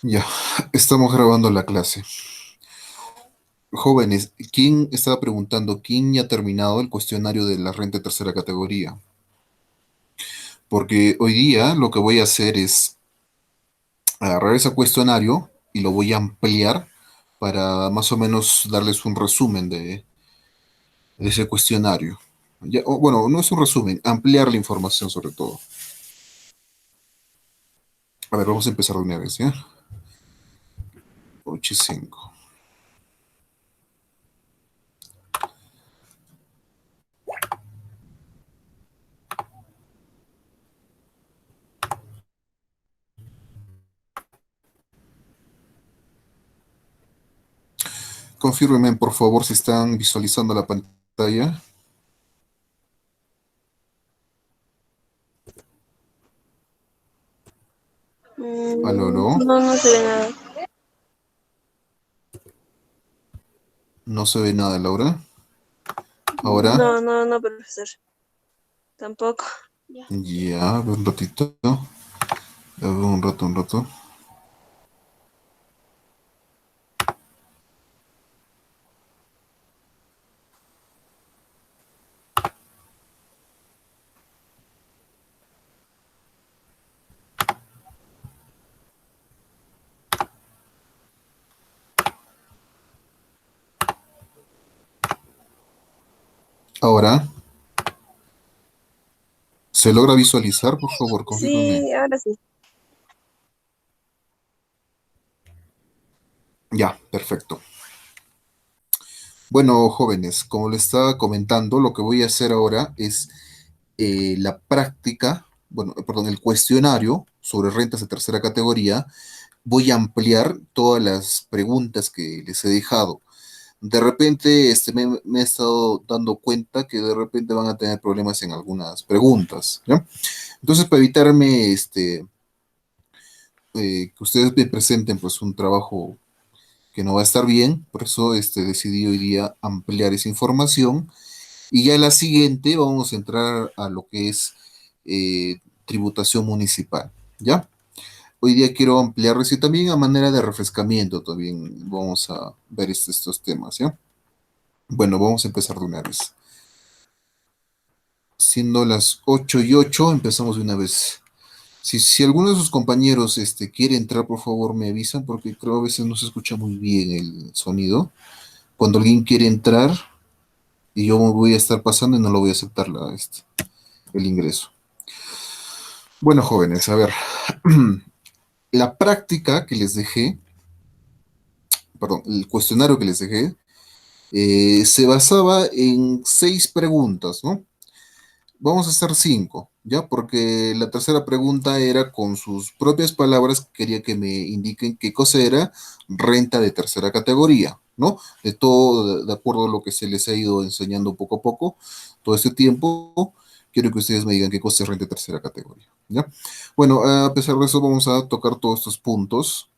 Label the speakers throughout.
Speaker 1: Ya, estamos grabando la clase. Jóvenes, ¿quién estaba preguntando quién ya ha terminado el cuestionario de la renta de tercera categoría? Porque hoy día lo que voy a hacer es agarrar ese cuestionario y lo voy a ampliar para más o menos darles un resumen de ese cuestionario. Bueno, no es un resumen, ampliar la información sobre todo. A ver, vamos a empezar de una vez, ¿ya? 8 y 5. Confírmenme, por favor, si están visualizando la pantalla. Aló, aló.
Speaker 2: No, no se ve nada.
Speaker 1: No se ve nada, Laura. Ahora,
Speaker 2: No, no, no, profesor. Tampoco.
Speaker 1: ya, a ver un ratito. A ver un rato, un rato. Ahora, ¿se logra visualizar? Por favor, confírmeme.
Speaker 2: Sí, ahora sí.
Speaker 1: Ya, perfecto. Bueno, jóvenes, como les estaba comentando, lo que voy a hacer ahora es la práctica, bueno, perdón, el cuestionario sobre rentas de tercera categoría. Voy a ampliar todas las preguntas que les he dejado. De repente, me he estado dando cuenta que de repente van a tener problemas en algunas preguntas, ¿ya? Entonces, para evitarme que ustedes me presenten pues un trabajo que no va a estar bien, por eso decidí hoy día ampliar esa información y ya en la siguiente vamos a entrar a lo que es tributación municipal, ¿ya? Hoy día quiero ampliar eso y también a manera de refrescamiento también vamos a ver estos temas, ¿ya? Bueno, vamos a empezar de una vez. Siendo las 8:08, empezamos de una vez. Si alguno de sus compañeros quiere entrar, por favor me avisan porque creo a veces no se escucha muy bien el sonido. Cuando alguien quiere entrar y yo me voy a estar pasando y no lo voy a aceptar el ingreso. Bueno, jóvenes, a ver, la práctica que les dejé, perdón, el cuestionario que les dejé, se basaba en 6 preguntas, ¿no? Vamos a hacer 5, ¿ya? Porque la tercera pregunta era con sus propias palabras, quería que me indiquen qué cosa era renta de tercera categoría, ¿no? De todo, de acuerdo a lo que se les ha ido enseñando poco a poco, todo este tiempo, quiero que ustedes me digan qué cosa es renta de tercera categoría, ¿ya? Bueno, a pesar de eso, vamos a tocar todos estos puntos.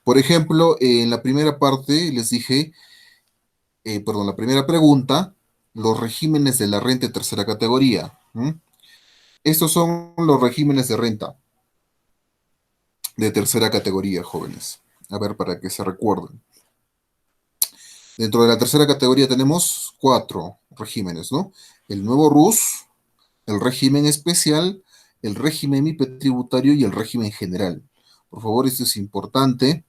Speaker 1: Por ejemplo, en la primera parte les dije, perdón, la primera pregunta, los regímenes de la renta de tercera categoría. Estos son los regímenes de renta de tercera categoría, jóvenes. A ver, para que se recuerden. Dentro de la tercera categoría tenemos 4 regímenes, ¿no? El nuevo RUS, el régimen especial, el régimen MIPE tributario y el régimen general. Por favor, esto es importante.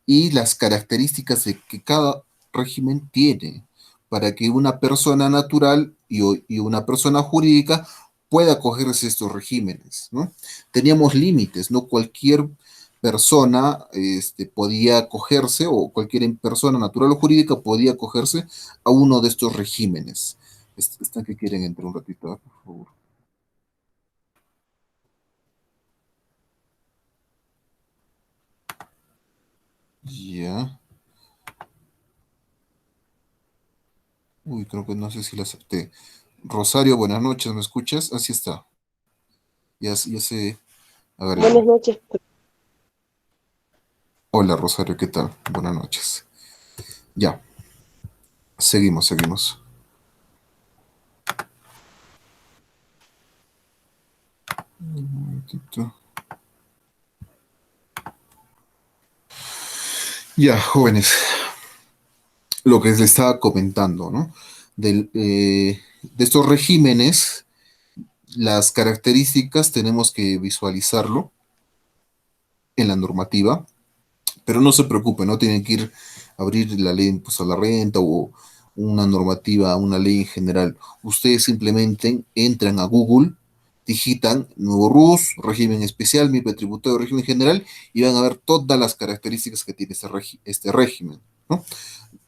Speaker 1: Y las características de que cada régimen tiene para que una persona natural y una persona jurídica pueda acogerse a estos regímenes, ¿no? Teníamos límites, no cualquier persona podía acogerse o cualquier persona natural o jurídica podía acogerse a uno de estos regímenes. Están que quieren entrar un ratito, por favor. Ya. Uy, creo que no sé si la acepté. Rosario, buenas noches, ¿me escuchas? Así está. Ya sé. A ver,
Speaker 2: Buenas noches.
Speaker 1: hola Rosario, ¿qué tal? Buenas noches. Ya, seguimos, seguimos. Un momentito. Ya, jóvenes, lo que les estaba comentando, ¿no? De estos regímenes, las características tenemos que visualizarlo en la normativa, pero no se preocupen, no tienen que ir a abrir la ley de impuesto a la renta o una normativa, una ley en general. Ustedes simplemente entran a Google, digitan nuevo RUS, régimen especial, MIPE tributario, régimen general, y van a ver todas las características que tiene este régimen, ¿no?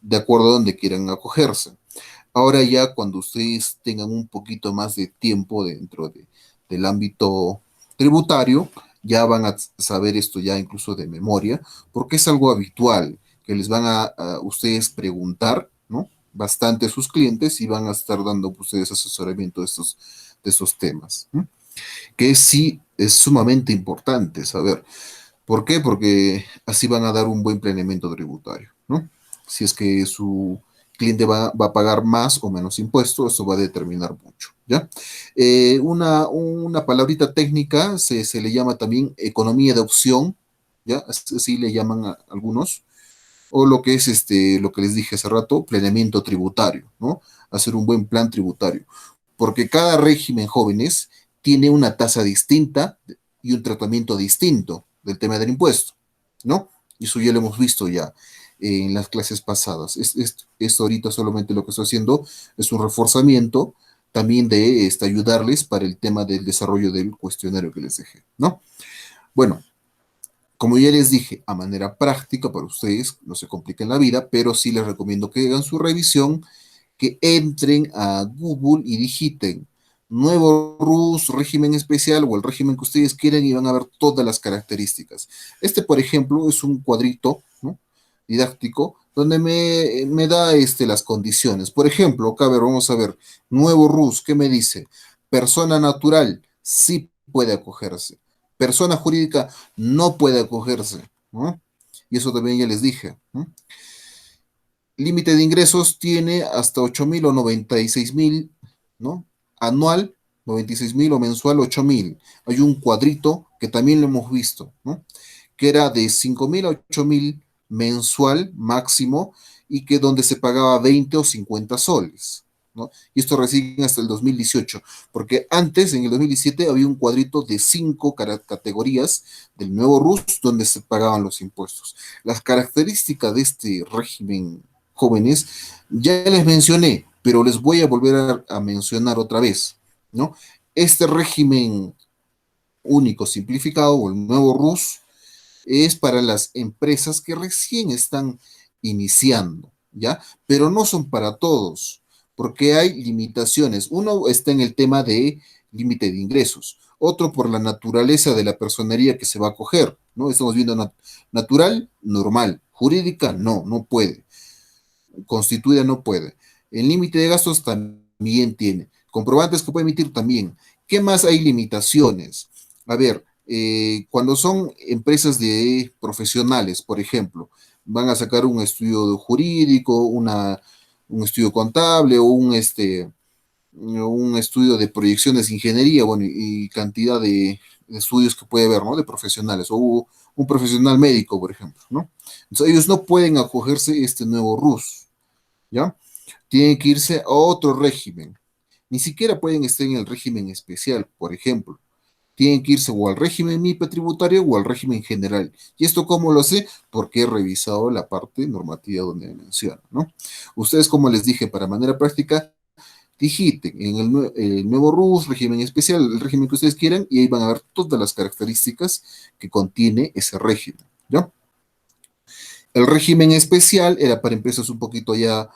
Speaker 1: De acuerdo a donde quieran acogerse. Ahora ya cuando ustedes tengan un poquito más de tiempo del ámbito tributario, ya van a saber esto ya incluso de memoria, porque es algo habitual que les van a ustedes preguntar, ¿no? Bastante a sus clientes y van a estar dando ustedes asesoramiento de estos temas, ¿no? Que sí es sumamente importante saber. ¿Por qué? Porque así van a dar un buen planeamiento tributario, ¿no? Si es que su cliente va a pagar más o menos impuestos, eso va a determinar mucho, ¿ya? Una palabrita técnica se le llama también economía de opción, ¿ya? Así le llaman a algunos, o lo que es lo que les dije hace rato, planeamiento tributario, ¿no? Hacer un buen plan tributario, porque cada régimen jóvenes tiene una tasa distinta y un tratamiento distinto del tema del impuesto, ¿no? Y eso ya lo hemos visto ya en las clases pasadas. Esto ahorita solamente lo que estoy haciendo es un reforzamiento también de ayudarles para el tema del desarrollo del cuestionario que les dejé, ¿no? Bueno, como ya les dije, a manera práctica para ustedes, no se compliquen la vida, pero sí les recomiendo que hagan su revisión, que entren a Google y digiten nuevo RUS, régimen especial o el régimen que ustedes quieran y van a ver todas las características. Por ejemplo, es un cuadrito, ¿no? Didáctico donde me da las condiciones. Por ejemplo, acá a ver, vamos a ver, nuevo RUS, ¿qué me dice? Persona natural, sí puede acogerse. Persona jurídica no puede acogerse, ¿no? Y eso también ya les dije, ¿no? Límite de ingresos tiene hasta 8,000 o 96,000, ¿no? Anual, 96,000 o mensual, 8,000. Hay un cuadrito que también lo hemos visto, ¿no? Que era de 5,000 a 8,000 mensual máximo y que donde se pagaba 20 o 50 soles, ¿no? Y esto recién hasta el 2018, porque antes, en el 2017, había un cuadrito de 5 categorías del nuevo RUS donde se pagaban los impuestos. Las características de este régimen jóvenes, ya les mencioné, pero les voy a volver a mencionar otra vez, ¿no? Este régimen único simplificado o el nuevo RUS es para las empresas que recién están iniciando, ¿ya? Pero no son para todos, porque hay limitaciones. Uno está en el tema de límite de ingresos, otro por la naturaleza de la personería que se va a coger, ¿no? Estamos viendo natural, normal, jurídica, no, no puede constituida no puede. El límite de gastos también tiene. Comprobantes que puede emitir también. ¿Qué más hay limitaciones? A ver, cuando son empresas de profesionales, por ejemplo, van a sacar un estudio jurídico, un estudio contable o un estudio de proyecciones de ingeniería, bueno, y cantidad de estudios que puede haber, ¿no? De profesionales, o un profesional médico, por ejemplo, ¿no? Entonces ellos no pueden acogerse a este nuevo RUS, ¿ya? Tienen que irse a otro régimen. Ni siquiera pueden estar en el régimen especial, por ejemplo. Tienen que irse o al régimen MIPE tributario o al régimen general. ¿Y esto cómo lo sé? Porque he revisado la parte normativa donde menciona, ¿no? Ustedes, como les dije, para manera práctica, digiten en el nuevo RUS, régimen especial, el régimen que ustedes quieran, y ahí van a ver todas las características que contiene ese régimen, ¿ya? El régimen especial era para empresas un poquito ya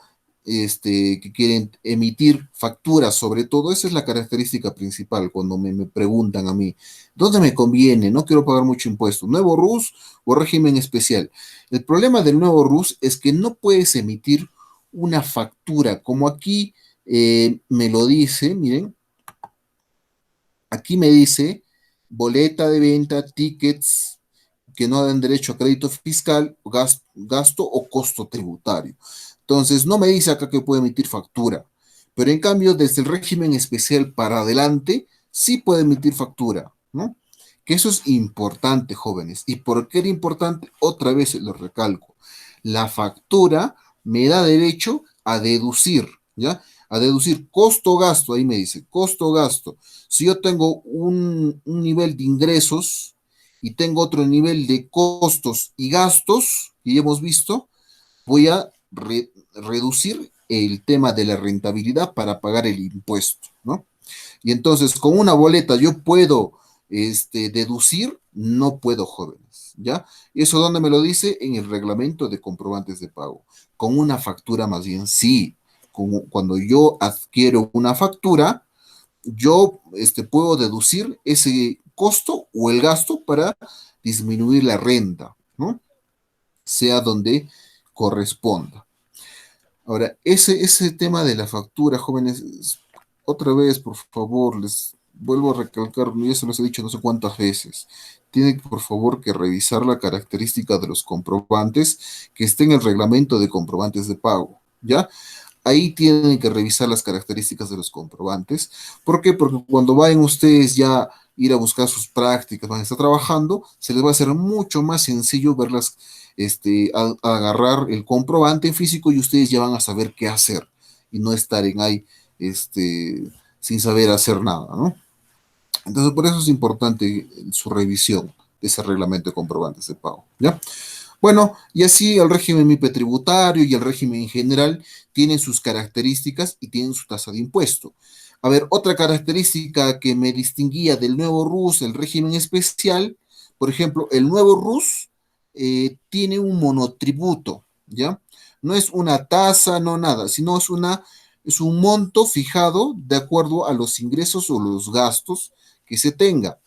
Speaker 1: que quieren emitir facturas, sobre todo, esa es la característica principal cuando me preguntan a mí, ¿dónde me conviene? No quiero pagar mucho impuesto, ¿nuevo RUS o régimen especial? El problema del nuevo RUS es que no puedes emitir una factura, como aquí me lo dice, miren, aquí me dice boleta de venta, tickets que no dan derecho a crédito fiscal, gasto o costo tributario. Entonces, no me dice acá que puede emitir factura, pero en cambio, desde el régimen especial para adelante, sí puede emitir factura, ¿no? Que eso es importante, jóvenes. ¿Y por qué era importante? Otra vez lo recalco. La factura me da derecho a deducir, ¿ya? A deducir costo-gasto, ahí me dice, costo-gasto. Si yo tengo un nivel de ingresos y tengo otro nivel de costos y gastos, que ya hemos visto, voy a reducir el tema de la rentabilidad para pagar el impuesto, ¿no? Y entonces, con una boleta yo puedo deducir, no puedo, jóvenes, ¿ya? ¿Y eso dónde me lo dice? En el reglamento de comprobantes de pago. Con una factura más bien, sí. Cuando yo adquiero una factura, yo puedo deducir ese costo o el gasto para disminuir la renta, ¿no? Sea donde corresponda. Ahora, ese tema de la factura, jóvenes, otra vez, por favor, les vuelvo a recalcar, ya se los he dicho no sé cuántas veces, tienen por favor que revisar la característica de los comprobantes que esté en el reglamento de comprobantes de pago, ¿ya? Ahí tienen que revisar las características de los comprobantes. ¿Por qué? Porque cuando vayan ustedes ya a ir a buscar sus prácticas, van a estar trabajando, se les va a hacer mucho más sencillo verlas, a agarrar el comprobante físico y ustedes ya van a saber qué hacer y no estar en ahí, sin saber hacer nada, ¿no? Entonces, por eso es importante su revisión de ese reglamento de comprobantes de pago, ¿ya? Bueno, y así el régimen MIPE tributario y el régimen en general tienen sus características y tienen su tasa de impuesto. A ver, otra característica que me distinguía del nuevo RUS, el régimen especial, por ejemplo, el nuevo RUS tiene un monotributo, ¿ya? No es una tasa, no nada, sino es un monto fijado de acuerdo a los ingresos o los gastos que se tenga.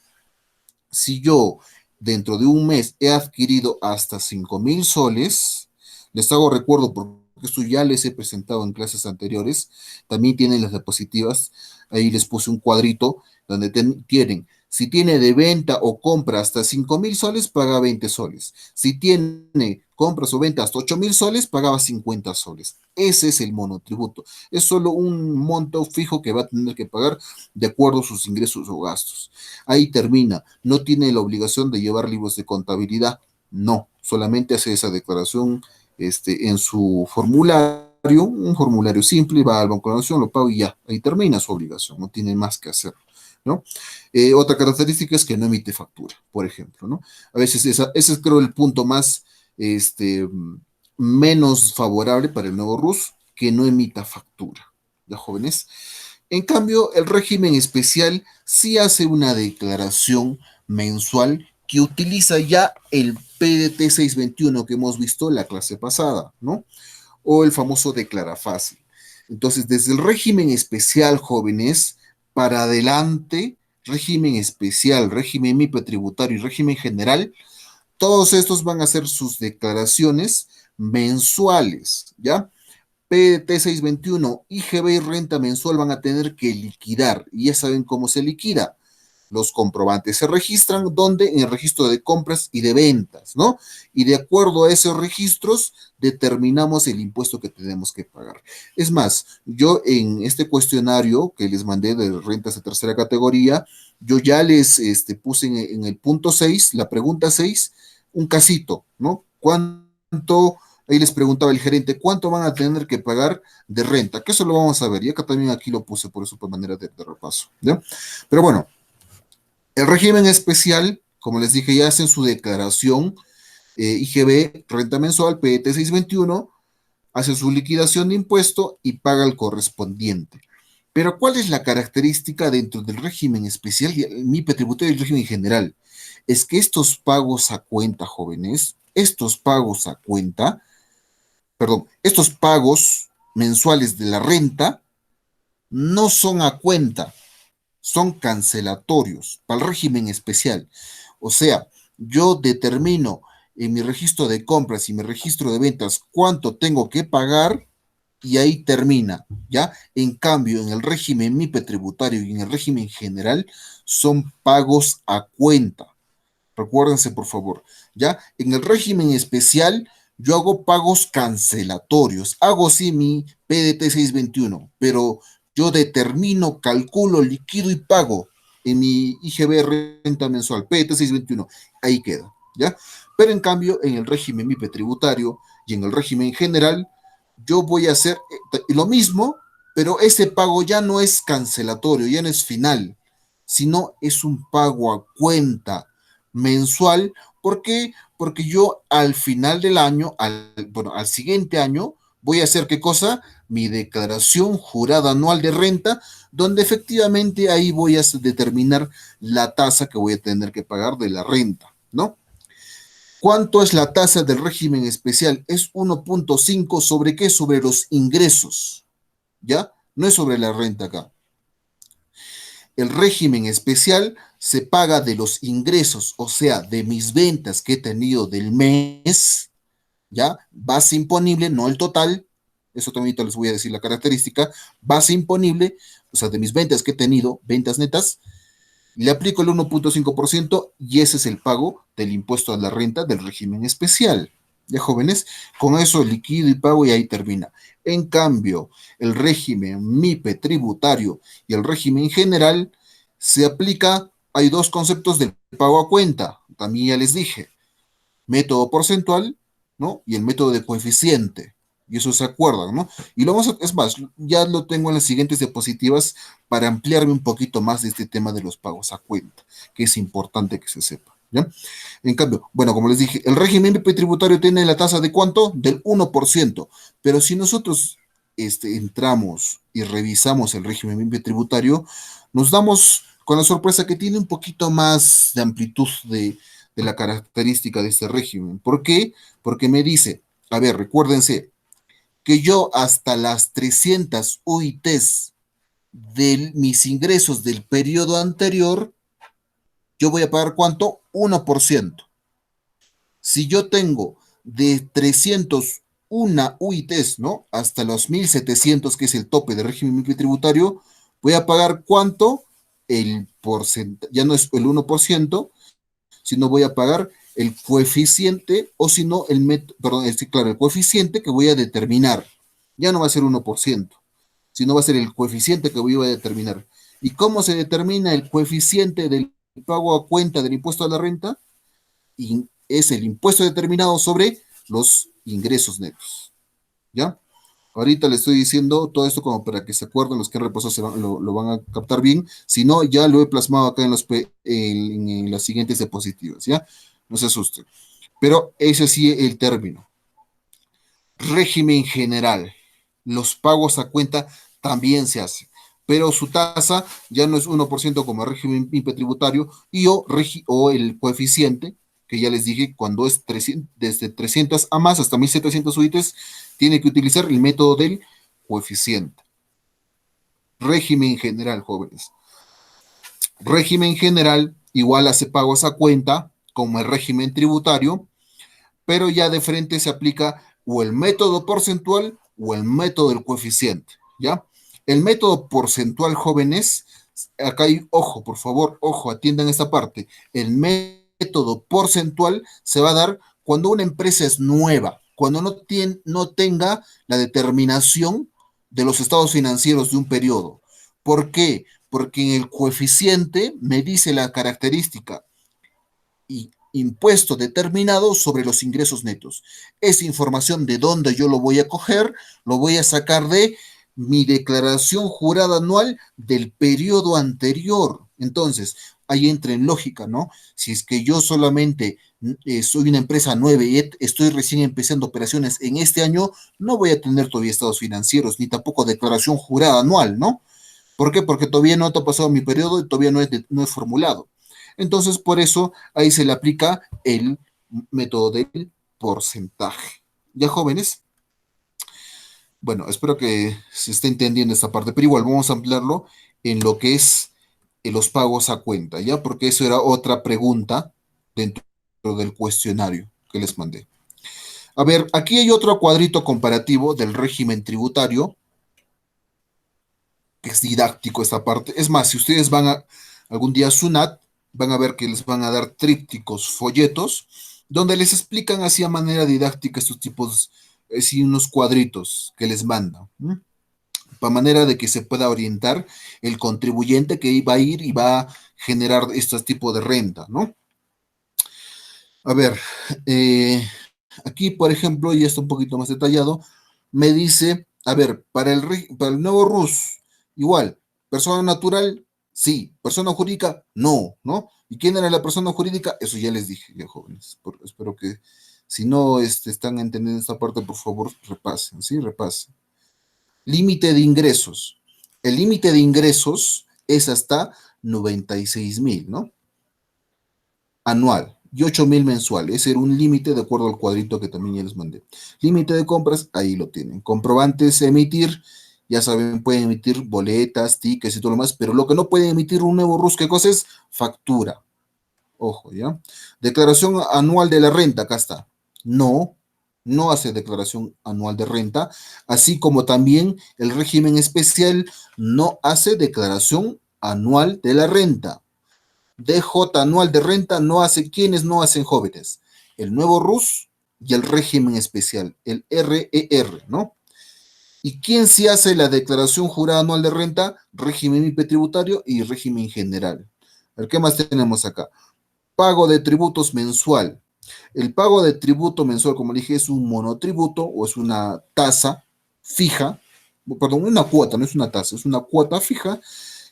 Speaker 1: Si yo dentro de un mes he adquirido hasta 5.000 soles, les hago recuerdo porque esto ya les he presentado en clases anteriores, también tienen las diapositivas, ahí les puse un cuadrito donde tienen, si tiene de venta o compra hasta 5.000 soles, paga 20 soles. Si tiene compras o venta hasta 8.000 soles, pagaba 50 soles. Ese es el monotributo. Es solo un monto fijo que va a tener que pagar de acuerdo a sus ingresos o gastos. Ahí termina. No tiene la obligación de llevar libros de contabilidad. No, solamente hace esa declaración en su formulario, un formulario simple, va al Banco de la Nación, lo paga y ya. Ahí termina su obligación, no tiene más que hacer, ¿no? Otra característica es que no emite factura, por ejemplo, ¿no? A veces ese es creo el punto más, este, menos favorable para el nuevo RUS, que no emita factura, ¿ya, jóvenes? En cambio, el régimen especial sí hace una declaración mensual que utiliza ya el PDT 621 que hemos visto en la clase pasada, ¿no? O el famoso declara fácil. Entonces, desde el régimen especial, jóvenes, para adelante, régimen especial, régimen MIPE tributario y régimen general, todos estos van a hacer sus declaraciones mensuales, ¿ya? PT 621, IGB y renta mensual van a tener que liquidar. Y ya saben cómo se liquida. Los comprobantes se registran donde en el registro de compras y de ventas, ¿no? Y de acuerdo a esos registros determinamos el impuesto que tenemos que pagar. Es más, yo en este cuestionario que les mandé de rentas de tercera categoría, yo ya les puse en el punto 6, la pregunta 6, un casito, ¿no? ¿Cuánto? Ahí les preguntaba el gerente, ¿cuánto van a tener que pagar de renta? Que eso lo vamos a ver. Y acá también aquí lo puse por eso, por manera de repaso, ¿ya? Pero bueno, el régimen especial, como les dije, ya hacen su declaración, IGB, renta mensual, PET 621, hace su liquidación de impuesto y paga el correspondiente. Pero ¿cuál es la característica dentro del régimen especial y el MIPE tributario y el régimen general? Es que estos pagos a cuenta, jóvenes, estos pagos a cuenta, perdón, estos pagos mensuales de la renta no son a cuenta, son cancelatorios para el régimen especial. O sea, yo determino en mi registro de compras y mi registro de ventas cuánto tengo que pagar y ahí termina, ¿ya? En cambio, en el régimen MIPE tributario y en el régimen general son pagos a cuenta. Recuérdense, por favor, ¿ya? En el régimen especial yo hago pagos cancelatorios. Hago sí mi PDT 621, pero yo determino, calculo, liquido y pago. en mi IGB renta mensual, PT 621, ahí queda, ¿ya? Pero en cambio, en el régimen MIPE tributario y en el régimen general, yo voy a hacer lo mismo, pero ese pago ya no es cancelatorio, ya no es final, sino es un pago a cuenta mensual. ¿Por qué? Porque yo al final del año, bueno, al siguiente año, voy a hacer qué cosa? Mi declaración jurada anual de renta, donde efectivamente ahí voy a determinar la tasa que voy a tener que pagar de la renta, ¿no? ¿Cuánto es la tasa del régimen especial? Es 1.5 sobre qué? Sobre los ingresos, ¿ya? No es sobre la renta acá. El régimen especial se paga de los ingresos, o sea, de mis ventas que he tenido del mes, ¿ya? Base imponible, no el total. Eso también les voy a decir la característica. Base imponible, o sea, de mis ventas que he tenido, ventas netas, le aplico el 1.5% y ese es el pago del impuesto a la renta del régimen especial. Ya jóvenes, con eso liquido y pago y ahí termina. En cambio, el régimen MIPE tributario y el régimen general se aplica, hay dos conceptos del pago a cuenta, también ya les dije, método porcentual, ¿no? Y el método de coeficiente. Y eso se acuerdan, ¿no? Y lo vamos a, es más, ya lo tengo en las siguientes diapositivas para ampliarme un poquito más de este tema de los pagos a cuenta, que es importante que se sepa, ¿ya? En cambio, bueno, como les dije, el régimen tributario tiene la tasa de ¿cuánto? Del 1%. Pero si nosotros entramos y revisamos el régimen tributario, nos damos con la sorpresa que tiene un poquito más de amplitud de la característica de este régimen. ¿Por qué? Porque me dice, a ver, recuérdense que yo hasta las 300 UITs de mis ingresos del periodo anterior, yo voy a pagar ¿cuánto? 1%. Si yo tengo de 301 UITs, ¿no? Hasta los 1700, que es el tope de régimen tributario, voy a pagar ¿cuánto? El porcentaje, ya no es el 1%, si no voy a pagar el coeficiente o si no el perdón, claro, el coeficiente que voy a determinar. Ya no va a ser 1%, sino va a ser el coeficiente que voy a determinar. ¿Y cómo se determina el coeficiente del pago a cuenta del impuesto a la renta? Y es el impuesto determinado sobre los ingresos netos. ¿Ya? Ahorita le estoy diciendo todo esto como para que se acuerden, los que han repasado lo van a captar bien. Si no, ya lo he plasmado acá en las siguientes diapositivas, ¿ya? No se asusten. Pero ese sí el término. Régimen general. Los pagos a cuenta también se hacen, pero su tasa ya no es 1% como el régimen tributario o el coeficiente, que ya les dije, cuando es 300, desde 300 a más hasta 1700 UITs, tiene que utilizar el método del coeficiente. Régimen general, jóvenes. Régimen general igual hace pagos a cuenta como el régimen tributario, pero ya de frente se aplica o el método porcentual o el método del coeficiente, ¿ya? El método porcentual, jóvenes, acá hay, ojo, por favor, ojo, atiendan esta parte. El método porcentual se va a dar cuando una empresa es nueva, cuando no tenga la determinación de los estados financieros de un periodo. ¿Por qué? Porque en el coeficiente me dice la característica y impuesto determinado sobre los ingresos netos. Esa información de dónde yo lo voy a coger, lo voy a sacar de mi declaración jurada anual del periodo anterior. Entonces, ahí entra en lógica, ¿no? Si es que yo solamente soy una empresa nueva y estoy recién empezando operaciones en este año, no voy a tener todavía estados financieros, ni tampoco declaración jurada anual, ¿no? ¿Por qué? Porque todavía no ha pasado mi periodo y todavía no es formulado. Entonces, por eso ahí se le aplica el método del porcentaje. ¿Ya, jóvenes? Bueno, espero que se esté entendiendo esta parte, pero igual vamos a ampliarlo en lo que es los pagos a cuenta, ¿ya? Porque eso era otra pregunta dentro del cuestionario que les mandé. A ver, aquí hay otro cuadrito comparativo del régimen tributario, que es didáctico esta parte. Es más, si ustedes van a algún día a SUNAT, van a ver que les van a dar trípticos, folletos, donde les explican así a manera didáctica estos tipos, así unos cuadritos que les mandan. para manera de que se pueda orientar el contribuyente que va a ir y va a generar este tipo de renta, ¿no? A ver, eh, aquí, por ejemplo, y esto un poquito más detallado, me dice, a ver, para el nuevo RUS, igual, persona natural, sí, persona jurídica, no, ¿no? ¿Y quién era la persona jurídica? Eso ya les dije, ya jóvenes. Espero que si no están entendiendo esta parte, por favor, repasen, ¿sí? Repasen. Límite de ingresos. El límite de ingresos es hasta 96,000, ¿no? Anual y 8,000 mensual. Ese era un límite de acuerdo al cuadrito que también ya les mandé. Límite de compras, ahí lo tienen. Comprobantes a emitir, ya saben, pueden emitir boletas, tickets y todo lo más, pero lo que no pueden emitir un nuevo RUS, ¿qué cosa es? Factura. Ojo, ¿ya? Declaración anual de la renta, acá está. No, no hace declaración anual de renta, así como también el régimen especial no hace declaración anual de la renta. DJ anual de renta no hace quienes no hacen jóvenes. El nuevo RUS y el régimen especial, el RER, ¿no? ¿Y quién sí hace la declaración jurada anual de renta? Régimen IP tributario y régimen general. A ver, ¿qué más tenemos acá? Pago de tributos mensual. El pago de tributo mensual, como dije, es un monotributo o es una tasa fija, perdón, una cuota, no es una tasa, es una cuota fija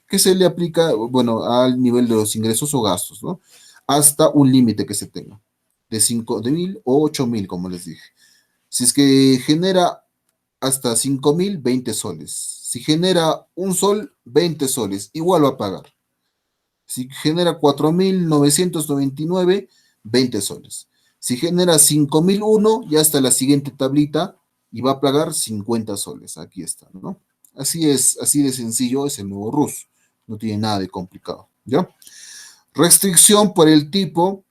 Speaker 1: que se le aplica, bueno, al nivel de los ingresos o gastos, ¿no? Hasta un límite que se tenga, de 5,000 o 8,000, como les dije. Si es que genera hasta 5,000, 20 soles. Si genera un sol, 20 soles. Igual va a pagar. Si genera 4,999, 20 soles. Si genera 5,001, ya está la siguiente tablita y va a pagar 50 soles. Aquí está, ¿no? Así es, así de sencillo es el nuevo RUS. No tiene nada de complicado, ¿ya? Restricción por el tipo,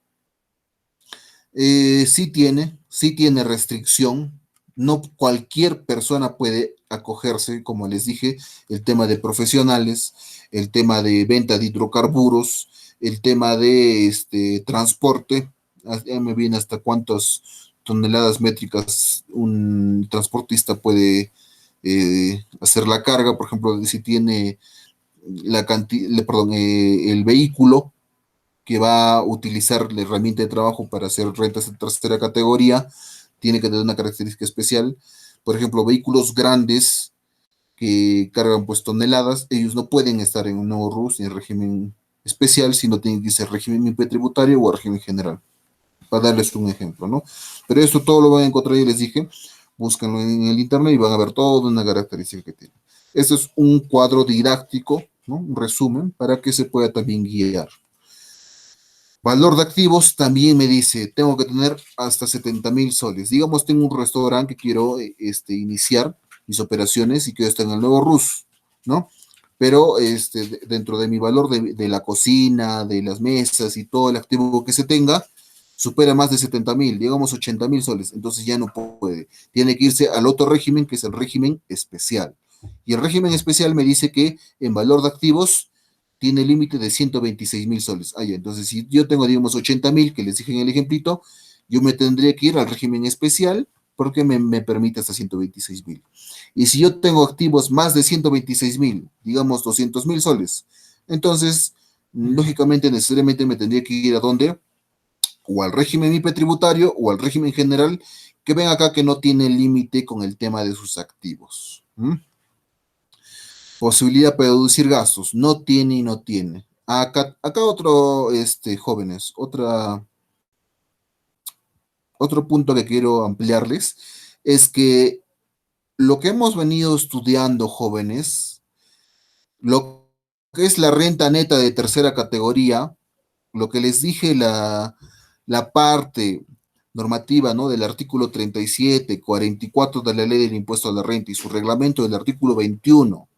Speaker 1: sí tiene restricción. No cualquier persona puede acogerse, como les dije, el tema de profesionales, el tema de venta de hidrocarburos, el tema de transporte. Ya me viene hasta cuántas toneladas métricas un transportista puede hacer la carga, por ejemplo, si tiene el vehículo que va a utilizar la herramienta de trabajo para hacer rentas de tercera categoría, tiene que tener una característica especial. Por ejemplo, vehículos grandes que cargan pues toneladas, ellos no pueden estar en un nuevo RUS ni en régimen especial, sino tienen que ser régimen IP tributario o régimen general, para darles un ejemplo, ¿no? Pero esto todo lo van a encontrar, y les dije, búsquenlo en el internet y van a ver toda una característica que tiene. Este es un cuadro didáctico, ¿no? Un resumen para que se pueda también guiar. Valor de activos también me dice, tengo que tener hasta 70,000 soles. Digamos, tengo un restaurante que quiero iniciar mis operaciones y quiero estar en el nuevo RUS, ¿no? Pero dentro de mi valor de la cocina, de las mesas y todo el activo que se tenga, supera más de 70,000, digamos 80,000 soles. Entonces ya no puede. Tiene que irse al otro régimen, que es el régimen especial. Y el régimen especial me dice que en valor de activos tiene límite de 126,000 soles. Ah, ya, entonces si yo tengo, digamos, 80,000, que les dije en el ejemplito, yo me tendría que ir al régimen especial porque me permite hasta 126,000. Y si yo tengo activos más de 126,000, digamos 200,000 soles, entonces, lógicamente, necesariamente me tendría que ir a dónde, o al régimen IP tributario o al régimen general, que ven acá que no tiene límite con el tema de sus activos. ¿Mm? Posibilidad para deducir gastos, no tiene y no tiene. Acá otro, jóvenes, otro punto que quiero ampliarles es que lo que hemos venido estudiando, jóvenes, lo que es la renta neta de tercera categoría, lo que les dije, la parte normativa, ¿no? Del artículo 37, 44 de la ley del impuesto a la renta y su reglamento del artículo 21,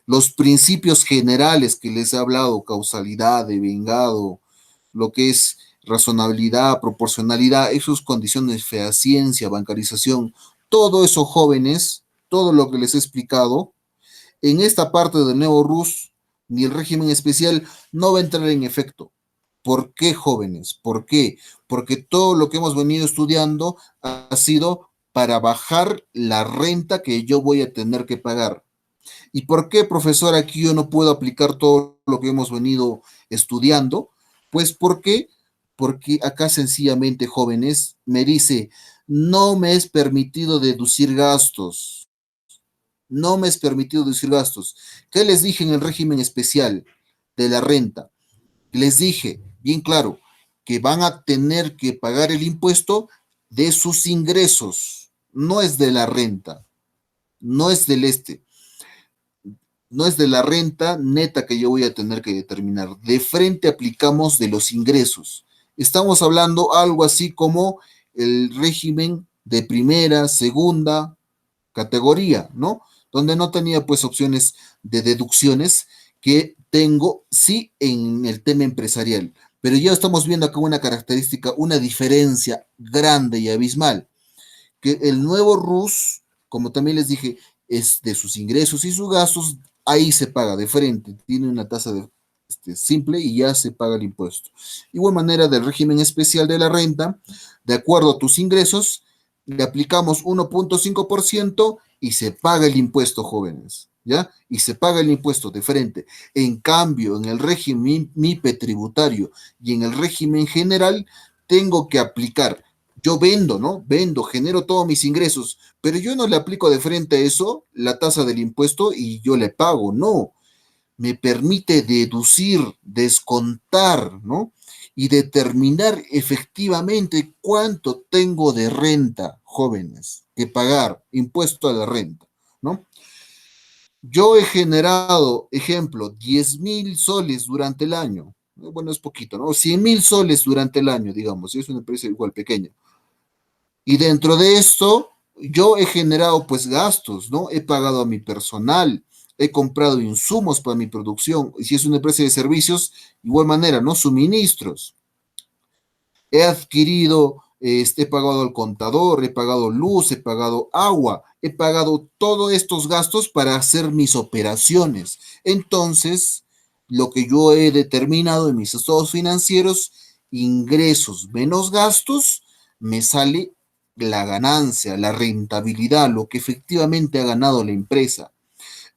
Speaker 1: los principios generales que les he hablado, causalidad, devengado, lo que es razonabilidad, proporcionalidad, esas condiciones, fehaciencia, bancarización, todo eso, jóvenes, todo lo que les he explicado, en esta parte del nuevo RUS, ni el régimen especial, no va a entrar en efecto. ¿Por qué, jóvenes? ¿Por qué? Porque todo lo que hemos venido estudiando ha sido para bajar la renta que yo voy a tener que pagar. ¿Y por qué, profesor, aquí yo no puedo aplicar todo lo que hemos venido estudiando? Pues porque acá sencillamente, jóvenes, me dice, no me es permitido deducir gastos, no me es permitido deducir gastos. ¿Qué les dije en el régimen especial de la renta? Les dije, bien claro, que van a tener que pagar el impuesto de sus ingresos, no es de la renta, no es del no es de la renta neta que yo voy a tener que determinar. De frente aplicamos de los ingresos. Estamos hablando algo así como el régimen de primera, segunda categoría, ¿no? Donde no tenía pues opciones de deducciones que tengo sí en el tema empresarial. Pero ya estamos viendo acá una característica, una diferencia grande y abismal, que el nuevo RUS, como también les dije, es de sus ingresos y sus gastos, ahí se paga de frente, tiene una tasa de, simple y ya se paga el impuesto. Igual manera del régimen especial de la renta, de acuerdo a tus ingresos, le aplicamos 1.5% y se paga el impuesto, jóvenes, ¿ya? Y se paga el impuesto de frente. En cambio, en el régimen MIPE tributario y en el régimen general, tengo que aplicar, yo vendo, ¿no? Vendo, genero todos mis ingresos, pero yo no le aplico de frente a eso la tasa del impuesto y yo le pago, no. Me permite deducir, descontar, ¿no? Y determinar efectivamente cuánto tengo de renta, jóvenes, que pagar impuesto a la renta, ¿no? Yo he generado, ejemplo, 10.000 soles durante el año. Bueno, es poquito, ¿no? 100.000 soles durante el año, digamos, si es una empresa igual pequeña. Y dentro de esto, yo he generado pues gastos, ¿no? He pagado a mi personal, he comprado insumos para mi producción. Y si es una empresa de servicios, igual manera, ¿no? Suministros. He adquirido, he pagado al contador, he pagado luz, he pagado agua, he pagado todos estos gastos para hacer mis operaciones. Entonces, lo que yo he determinado en mis estados financieros, ingresos menos gastos, me sale la ganancia, la rentabilidad, lo que efectivamente ha ganado la empresa.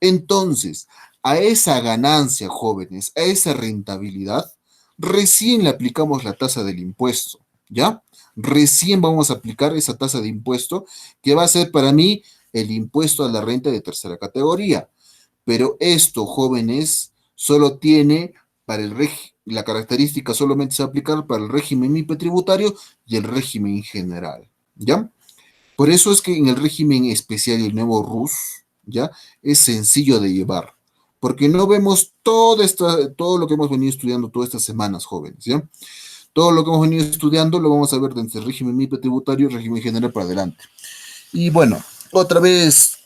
Speaker 1: Entonces, a esa ganancia, jóvenes, a esa rentabilidad, recién le aplicamos la tasa del impuesto, ¿ya? Recién vamos a aplicar esa tasa de impuesto que va a ser para mí el impuesto a la renta de tercera categoría. Pero esto, jóvenes, solo tiene para el la característica solamente se va a aplicar para el régimen MIPE tributario y el régimen general, ¿ya? Por eso es que en el régimen especial y el nuevo RUS, ¿ya? Es sencillo de llevar, porque no vemos todo lo que hemos venido estudiando todas estas semanas, jóvenes, ¿ya? Todo lo que hemos venido estudiando lo vamos a ver desde el régimen MIPE tributario y el régimen general para adelante. Y bueno, otra vez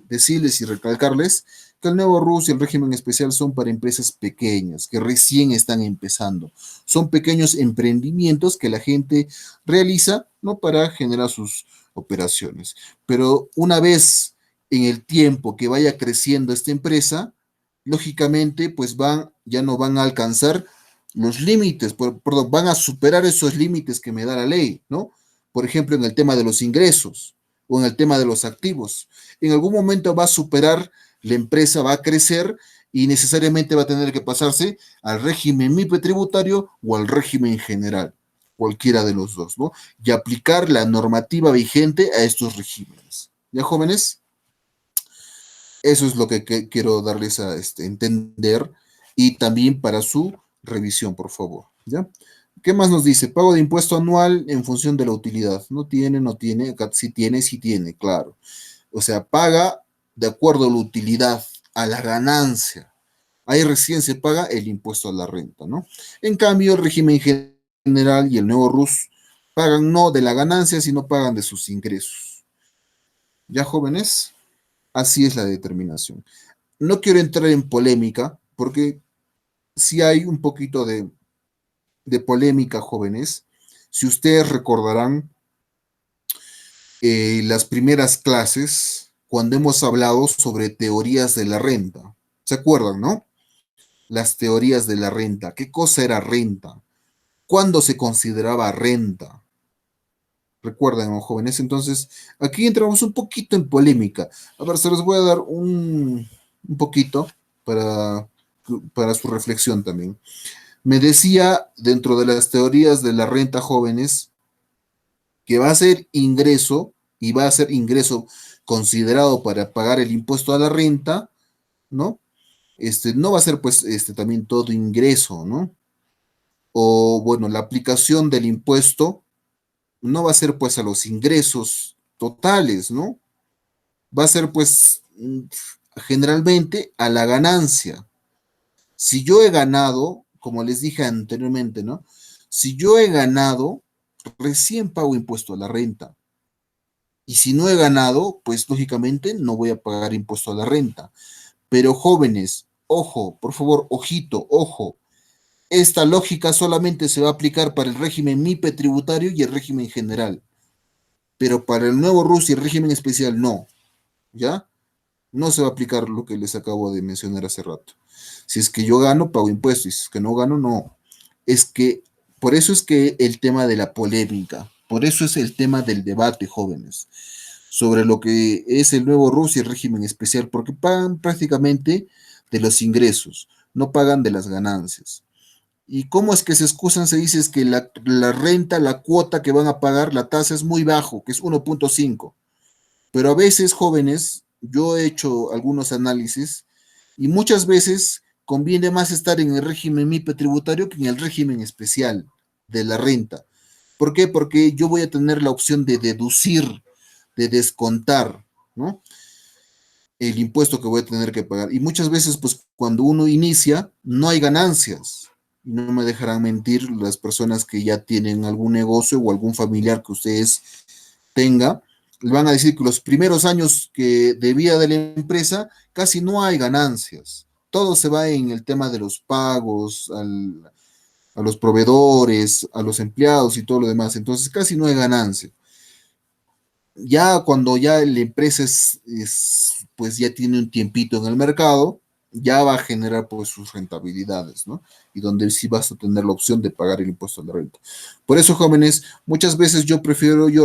Speaker 1: decirles y recalcarles que el nuevo RUS y el régimen especial son para empresas pequeñas que recién están empezando. Son pequeños emprendimientos que la gente realiza, ¿no? Para generar sus operaciones. Pero una vez en el tiempo que vaya creciendo esta empresa, lógicamente, pues ya no van a alcanzar los límites, perdón, van a superar esos límites que me da la ley, ¿no? Por ejemplo, en el tema de los ingresos o en el tema de los activos. En algún momento va a superar, la empresa va a crecer y necesariamente va a tener que pasarse al régimen MIPE tributario o al régimen general, cualquiera de los dos, ¿no? Y aplicar la normativa vigente a estos regímenes. ¿Ya, jóvenes? Eso es lo que quiero darles a entender y también para su revisión, por favor. ¿Ya? ¿Qué más nos dice? Pago de impuesto anual en función de la utilidad. No tiene, no tiene. Acá sí tiene, claro. O sea, paga de acuerdo a la utilidad, a la ganancia. Ahí recién se paga el impuesto a la renta, ¿no? En cambio, el régimen general y el nuevo RUS pagan no de la ganancia, sino pagan de sus ingresos. ¿Ya, jóvenes? Así es la determinación. No quiero entrar en polémica, porque si hay un poquito de polémica, jóvenes. Si ustedes recordarán las primeras clases, cuando hemos hablado sobre teorías de la renta. ¿Se acuerdan, no? Las teorías de la renta. ¿Qué cosa era renta? ¿Cuándo se consideraba renta? Recuerden, ¿no, jóvenes? Entonces, aquí entramos un poquito en polémica. A ver, se los voy a dar un poquito para, para su reflexión también. Me decía dentro de las teorías de la renta jóvenes que va a ser ingreso y va a ser ingreso considerado para pagar el impuesto a la renta, ¿no? No va a ser pues también todo ingreso, ¿no? O bueno, la aplicación del impuesto no va a ser pues a los ingresos totales, ¿no? Va a ser pues generalmente a la ganancia. Si yo he ganado, como les dije anteriormente, ¿no? Si yo he ganado, recién pago impuesto a la renta. Y si no he ganado, pues lógicamente no voy a pagar impuesto a la renta. Pero jóvenes, ojo, por favor, ojito, ojo. Esta lógica solamente se va a aplicar para el régimen MIPE tributario y el régimen general. Pero para el nuevo RUS y el régimen especial no. ¿Ya? No se va a aplicar lo que les acabo de mencionar hace rato. Si es que yo gano, pago impuestos. Y si es que no gano, no. Es que, por eso es que el tema de la polémica, por eso es el tema del debate, jóvenes, sobre lo que es el nuevo RUS y el régimen especial, porque pagan prácticamente de los ingresos, no pagan de las ganancias. ¿Y cómo es que se excusan? Se dice es que la renta, la cuota que van a pagar, la tasa es muy bajo, que es 1.5. Pero a veces, jóvenes, yo he hecho algunos análisis y muchas veces conviene más estar en el régimen MIPE tributario que en el régimen especial de la renta. ¿Por qué? Porque yo voy a tener la opción de deducir, de descontar, ¿no? El impuesto que voy a tener que pagar. Y muchas veces, pues, cuando uno inicia, no hay ganancias. Y no me dejarán mentir las personas que ya tienen algún negocio o algún familiar que ustedes tenga, le van a decir que los primeros años que de vida de la empresa casi no hay ganancias. Todo se va en el tema de los pagos, a los proveedores, a los empleados y todo lo demás. Entonces casi no hay ganancia. Ya cuando ya la empresa pues ya tiene un tiempito en el mercado, ya va a generar pues sus rentabilidades, ¿no? Y donde sí vas a tener la opción de pagar el impuesto a la renta. Por eso, jóvenes, muchas veces yo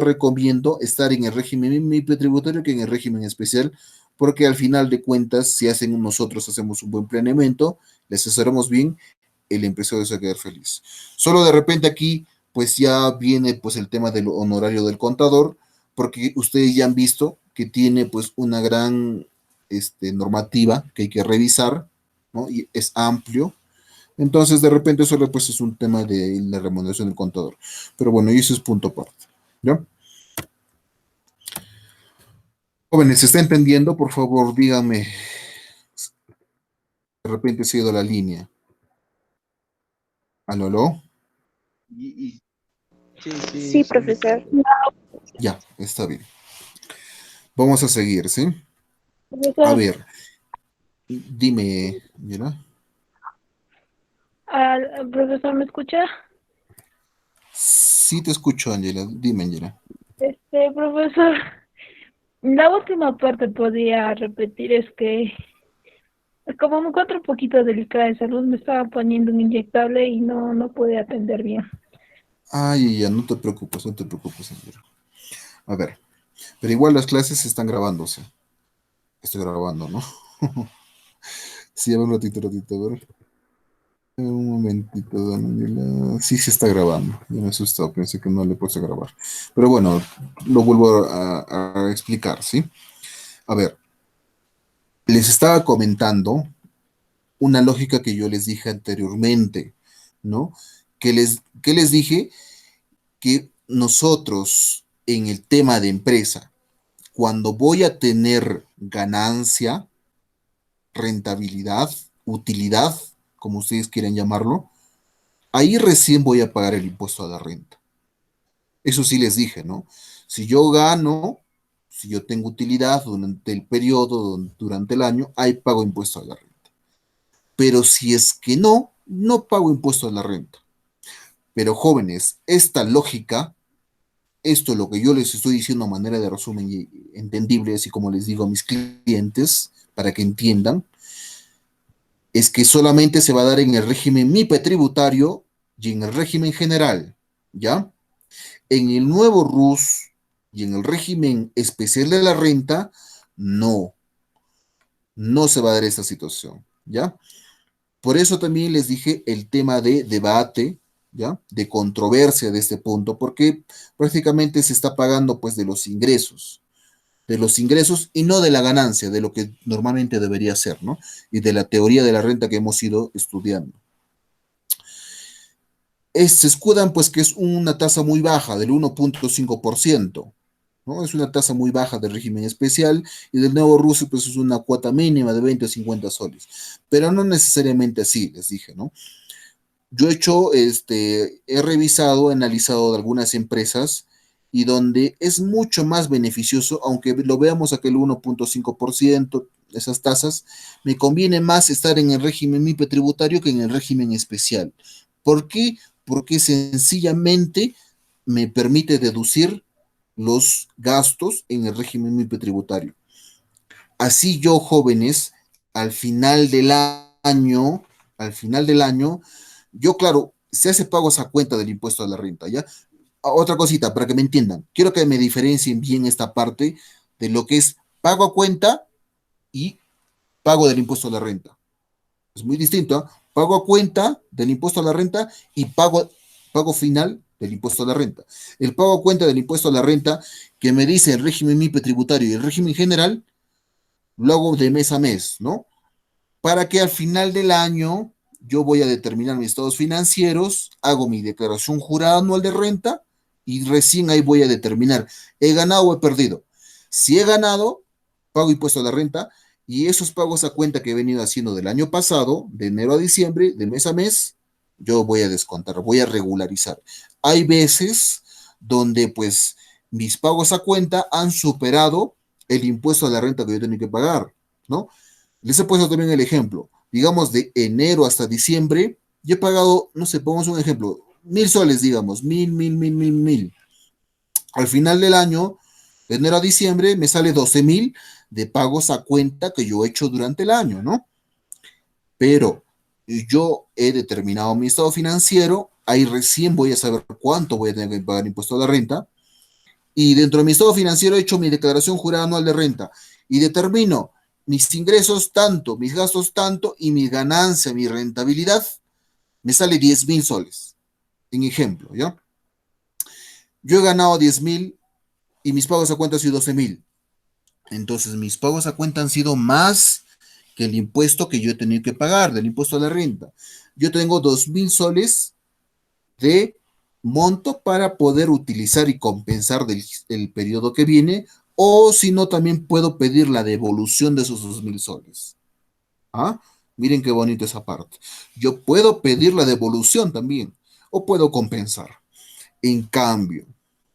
Speaker 1: recomiendo estar en el régimen MIPE tributario que en el régimen especial, porque al final de cuentas, si nosotros hacemos un buen planeamiento, le asesoramos bien, el empresario se va a quedar feliz. Solo de repente aquí, pues ya viene pues el tema del honorario del contador, porque ustedes ya han visto que tiene pues una gran normativa que hay que revisar, ¿no? Y es amplio. Entonces, de repente, solo pues es un tema de la remuneración del contador. Pero bueno, y eso es punto aparte. ¿Ya? Jóvenes, ¿se está entendiendo? Por favor, díganme. De repente se ha ido la línea. ¿Aló, aló?
Speaker 3: Y sí, sí,
Speaker 2: Sí,
Speaker 3: sí me
Speaker 2: profesor.
Speaker 3: entiendo.
Speaker 1: Ya, está bien. Vamos a seguir, ¿sí? A
Speaker 4: Profesor,
Speaker 1: ver, dime, ¿ya?
Speaker 4: profesor, ¿me escucha?
Speaker 1: Sí te escucho, Angela. Dime, Angela.
Speaker 4: Profesor, la última parte podría repetir, es que como me encuentro un poquito delicada de salud, me estaba poniendo un inyectable y no pude atender bien.
Speaker 1: Ay, ya, no te preocupes, no te preocupes, Angela. A ver, pero igual las clases están grabándose. Estoy grabando, ¿no? Sí, a ver, un ratito, a ver. Un momentito, Daniela. Sí, se está grabando. Ya me asustó, pensé que no le puse a grabar. Pero bueno, lo vuelvo a explicar, ¿sí? A ver, les estaba comentando una lógica que yo les dije anteriormente, ¿no? Que les dije que nosotros en el tema de empresa, cuando voy a tener ganancia, rentabilidad, utilidad, como ustedes quieran llamarlo, ahí recién voy a pagar el impuesto a la renta. Eso sí les dije, ¿no? Si yo gano, si yo tengo utilidad durante el periodo, durante el año, ahí pago impuesto a la renta. Pero si es que no, no pago impuesto a la renta. Pero jóvenes, esta lógica, esto lo que yo les estoy diciendo a manera de resumen y entendible, así como les digo a mis clientes, para que entiendan, es que solamente se va a dar en el régimen MIPE tributario y en el régimen general, ¿ya? En el nuevo RUS y en el régimen especial de la renta, no, no se va a dar esta situación, ¿ya? Por eso también les dije el tema de debate, ¿ya? De controversia de este punto, porque prácticamente se está pagando pues de los ingresos y no de la ganancia, de lo que normalmente debería ser, ¿no? Y de la teoría de la renta que hemos ido estudiando. Se escudan pues que es una tasa muy baja, del 1.5%, ¿no? Es una tasa muy baja del régimen especial y del nuevo ruso pues es una cuota mínima de 20 o 50 soles. Pero no necesariamente así, les dije, ¿no? Yo he revisado, he analizado de algunas empresas y donde es mucho más beneficioso, aunque lo veamos aquel 1.5%, esas tasas, me conviene más estar en el régimen MIPE tributario que en el régimen especial. ¿Por qué? Porque sencillamente me permite deducir los gastos en el régimen MIPE tributario. Así yo, jóvenes, al final del año, al final del año, yo, claro, se hace pagos a cuenta del impuesto a la renta, ¿ya? Otra cosita, para que me entiendan, quiero que me diferencien bien esta parte de lo que es pago a cuenta y pago del impuesto a la renta. Es muy distinto, ¿eh? Pago a cuenta del impuesto a la renta y pago final del impuesto a la renta. El pago a cuenta del impuesto a la renta que me dice el régimen MIPE tributario y el régimen general, lo hago de mes a mes, ¿no? Para que al final del año yo voy a determinar mis estados financieros, hago mi declaración jurada anual de renta y recién ahí voy a determinar, ¿he ganado o he perdido? Si he ganado, pago impuesto a la renta y esos pagos a cuenta que he venido haciendo del año pasado, de enero a diciembre, de mes a mes, yo voy a descontar, voy a regularizar. Hay veces donde pues mis pagos a cuenta han superado el impuesto a la renta que yo tenía que pagar, ¿no? Les he puesto también el ejemplo. Digamos, de enero hasta diciembre, yo he pagado, no sé, pongamos un ejemplo, 1.000 soles, digamos, mil. Al final del año, de enero a diciembre, me sale 12.000 de pagos a cuenta que yo he hecho durante el año, ¿no? Pero yo he determinado mi estado financiero, ahí recién voy a saber cuánto voy a tener que pagar impuesto a la renta, y dentro de mi estado financiero he hecho mi declaración jurada anual de renta y determino mis ingresos tanto, mis gastos tanto y mi ganancia, mi rentabilidad, me sale 10.000 soles. En ejemplo, ¿ya? Yo he ganado 10.000 y mis pagos a cuenta han sido 12.000. Entonces mis pagos a cuenta han sido más que el impuesto que yo he tenido que pagar, del impuesto a la renta. Yo tengo 2.000 soles de monto para poder utilizar y compensar del periodo que viene, o si no, también puedo pedir la devolución de esos 2.000 soles. ¿Ah? Miren qué bonito esa parte. Yo puedo pedir la devolución también, o puedo compensar. En cambio,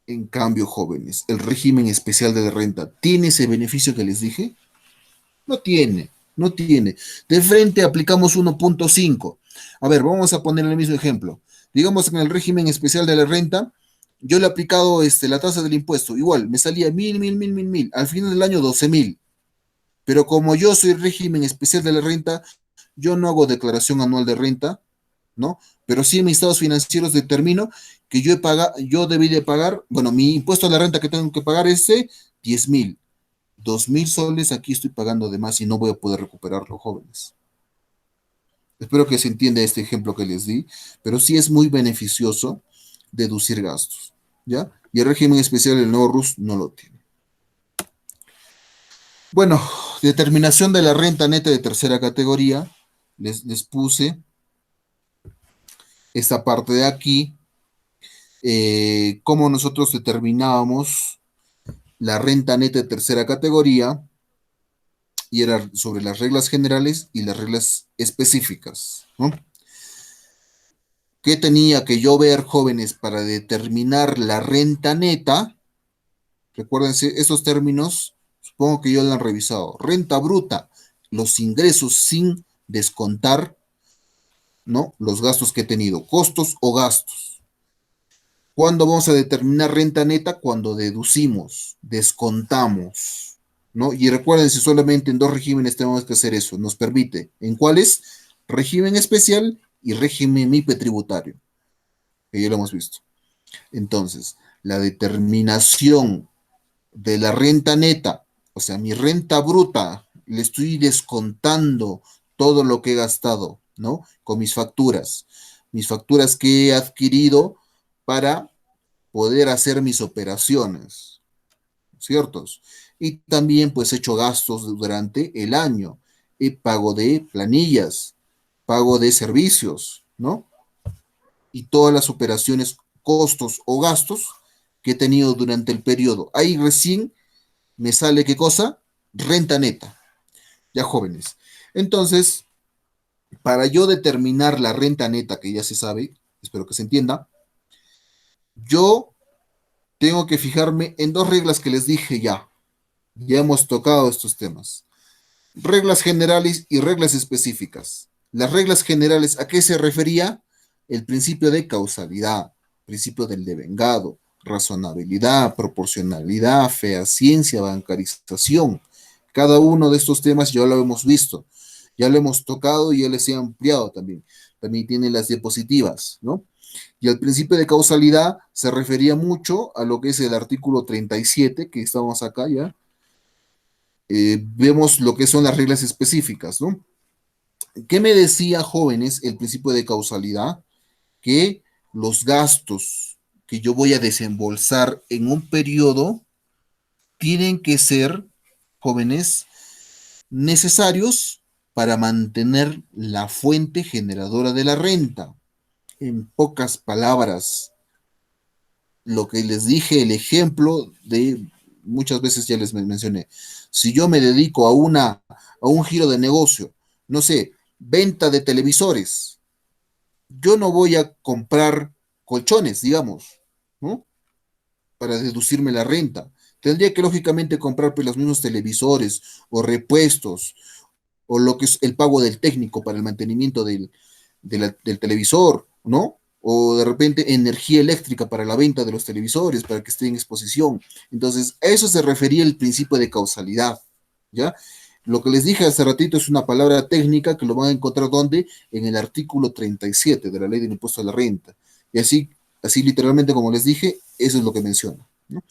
Speaker 1: en cambio, jóvenes, el régimen especial de renta, ¿tiene ese beneficio que les dije? No tiene, no tiene. De frente aplicamos 1.5. A ver, vamos a poner el mismo ejemplo. Digamos, en el régimen especial de la renta, yo le he aplicado la tasa del impuesto. Igual, me salía mil. Al final del año, 12.000. Pero como yo soy régimen especial de la renta, yo no hago declaración anual de renta, ¿no? Pero sí en mis estados financieros determino que yo debí de pagar, bueno, mi impuesto a la renta que tengo que pagar es de 10.000. 2.000 soles aquí estoy pagando de más y no voy a poder recuperarlo, jóvenes. Espero que se entienda este ejemplo que les di, pero sí es muy beneficioso deducir gastos, ¿ya? Y el régimen especial del nuevo RUS no lo tiene. Bueno, determinación de la renta neta de tercera categoría. Les puse esta parte de aquí, cómo nosotros determinábamos la renta neta de tercera categoría, y era sobre las reglas generales y las reglas específicas, ¿no? ¿Qué tenía que yo ver, jóvenes, para determinar la renta neta? Recuérdense, esos términos, supongo que yo lo han revisado. Renta bruta, los ingresos sin descontar, ¿no? Los gastos que he tenido, costos o gastos. ¿Cuándo vamos a determinar renta neta? Cuando deducimos, descontamos, ¿no? Y recuérdense, solamente en dos regímenes tenemos que hacer eso. Nos permite, ¿en cuáles? Régimen especial y régimen MIPE tributario, que ya lo hemos visto. Entonces, la determinación de la renta neta, o sea, mi renta bruta, le estoy descontando todo lo que he gastado, ¿no? Con mis facturas que he adquirido para poder hacer mis operaciones, ¿ciertos? Y también pues he hecho gastos durante el año, pago de planillas, pago de servicios, ¿no? Y todas las operaciones, costos o gastos que he tenido durante el periodo. Ahí recién me sale qué cosa, renta neta, ya jóvenes. Entonces, para yo determinar la renta neta, que ya se sabe, espero que se entienda, yo tengo que fijarme en dos reglas que les dije ya. Ya hemos tocado estos temas. Reglas generales y reglas específicas. Las reglas generales, ¿a qué se refería? El principio de causalidad, principio del devengado, razonabilidad, proporcionalidad, fehaciencia, bancarización. Cada uno de estos temas ya lo hemos visto, ya lo hemos tocado y ya les he ampliado también. También tiene las diapositivas, ¿no? Y el principio de causalidad se refería mucho a lo que es el artículo 37, que estamos acá ya. Vemos lo que son las reglas específicas, ¿no? ¿Qué me decía, jóvenes, el principio de causalidad? Que los gastos que yo voy a desembolsar en un periodo tienen que ser, jóvenes, necesarios para mantener la fuente generadora de la renta. En pocas palabras, lo que les dije, el ejemplo de muchas veces ya les mencioné. Si yo me dedico a un giro de negocio, no sé, venta de televisores, yo no voy a comprar colchones, digamos, ¿no? Para deducirme la renta. Tendría que lógicamente comprar pues, los mismos televisores o repuestos o lo que es el pago del técnico para el mantenimiento del televisor, ¿no? O de repente energía eléctrica para la venta de los televisores, para que esté en exposición. Entonces, a eso se refería el principio de causalidad, ¿ya? Lo que les dije hace ratito es una palabra técnica que lo van a encontrar ¿dónde? En el artículo 37 de la ley del impuesto a la renta. Y así literalmente como les dije, eso es lo que menciona, ¿no?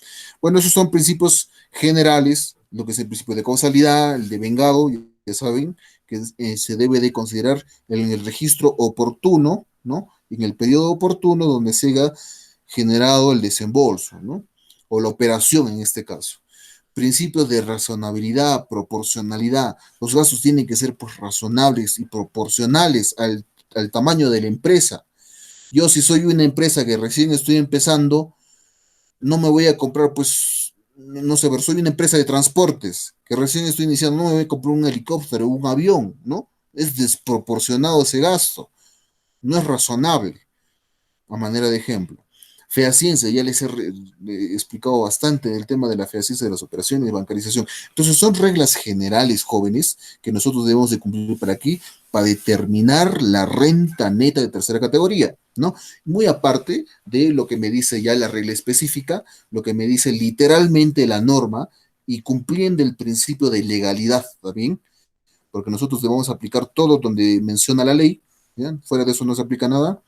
Speaker 1: Bueno, esos son principios generales, lo que es el principio de causalidad, el de vengado, ya saben, que se debe de considerar en el registro oportuno, ¿no? En el periodo oportuno donde se haya generado el desembolso, ¿no? O la operación en este caso. Principios de razonabilidad, proporcionalidad. Los gastos tienen que ser pues, razonables y proporcionales al tamaño de la empresa. Yo si soy una empresa que recién estoy empezando, no me voy a comprar, pues, no sé, pero soy una empresa de transportes que recién estoy iniciando, no me voy a comprar un helicóptero o un avión, ¿no? Es desproporcionado ese gasto, no es razonable, a manera de ejemplo. Fehaciencia, ya les he explicado bastante del tema de la fehaciencia de las operaciones de bancarización. Entonces, son reglas generales, jóvenes, que nosotros debemos de cumplir para aquí, para determinar la renta neta de tercera categoría, ¿no? Muy aparte de lo que me dice ya la regla específica, lo que me dice literalmente la norma y cumpliendo el principio de legalidad, ¿está bien? Porque nosotros debemos aplicar todo donde menciona la ley, ¿ya? Fuera de eso no se aplica nada.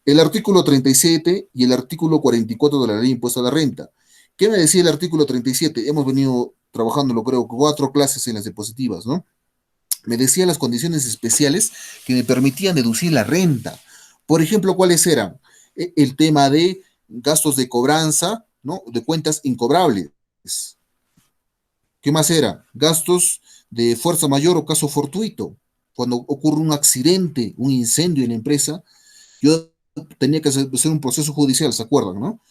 Speaker 1: El artículo 37 y el artículo 44 de la ley de impuesto a la renta. ¿Qué me decía el artículo 37? Hemos venido trabajándolo, creo, 4 clases en las diapositivas, ¿no? Me decía las condiciones especiales que me permitían deducir la renta. Por ejemplo, ¿cuáles eran? El tema de gastos de cobranza, ¿no? De cuentas incobrables. ¿Qué más era? Gastos de fuerza mayor o caso fortuito. Cuando ocurre un accidente, un incendio en la empresa, yo tenía que hacer un proceso judicial, ¿se acuerdan, no?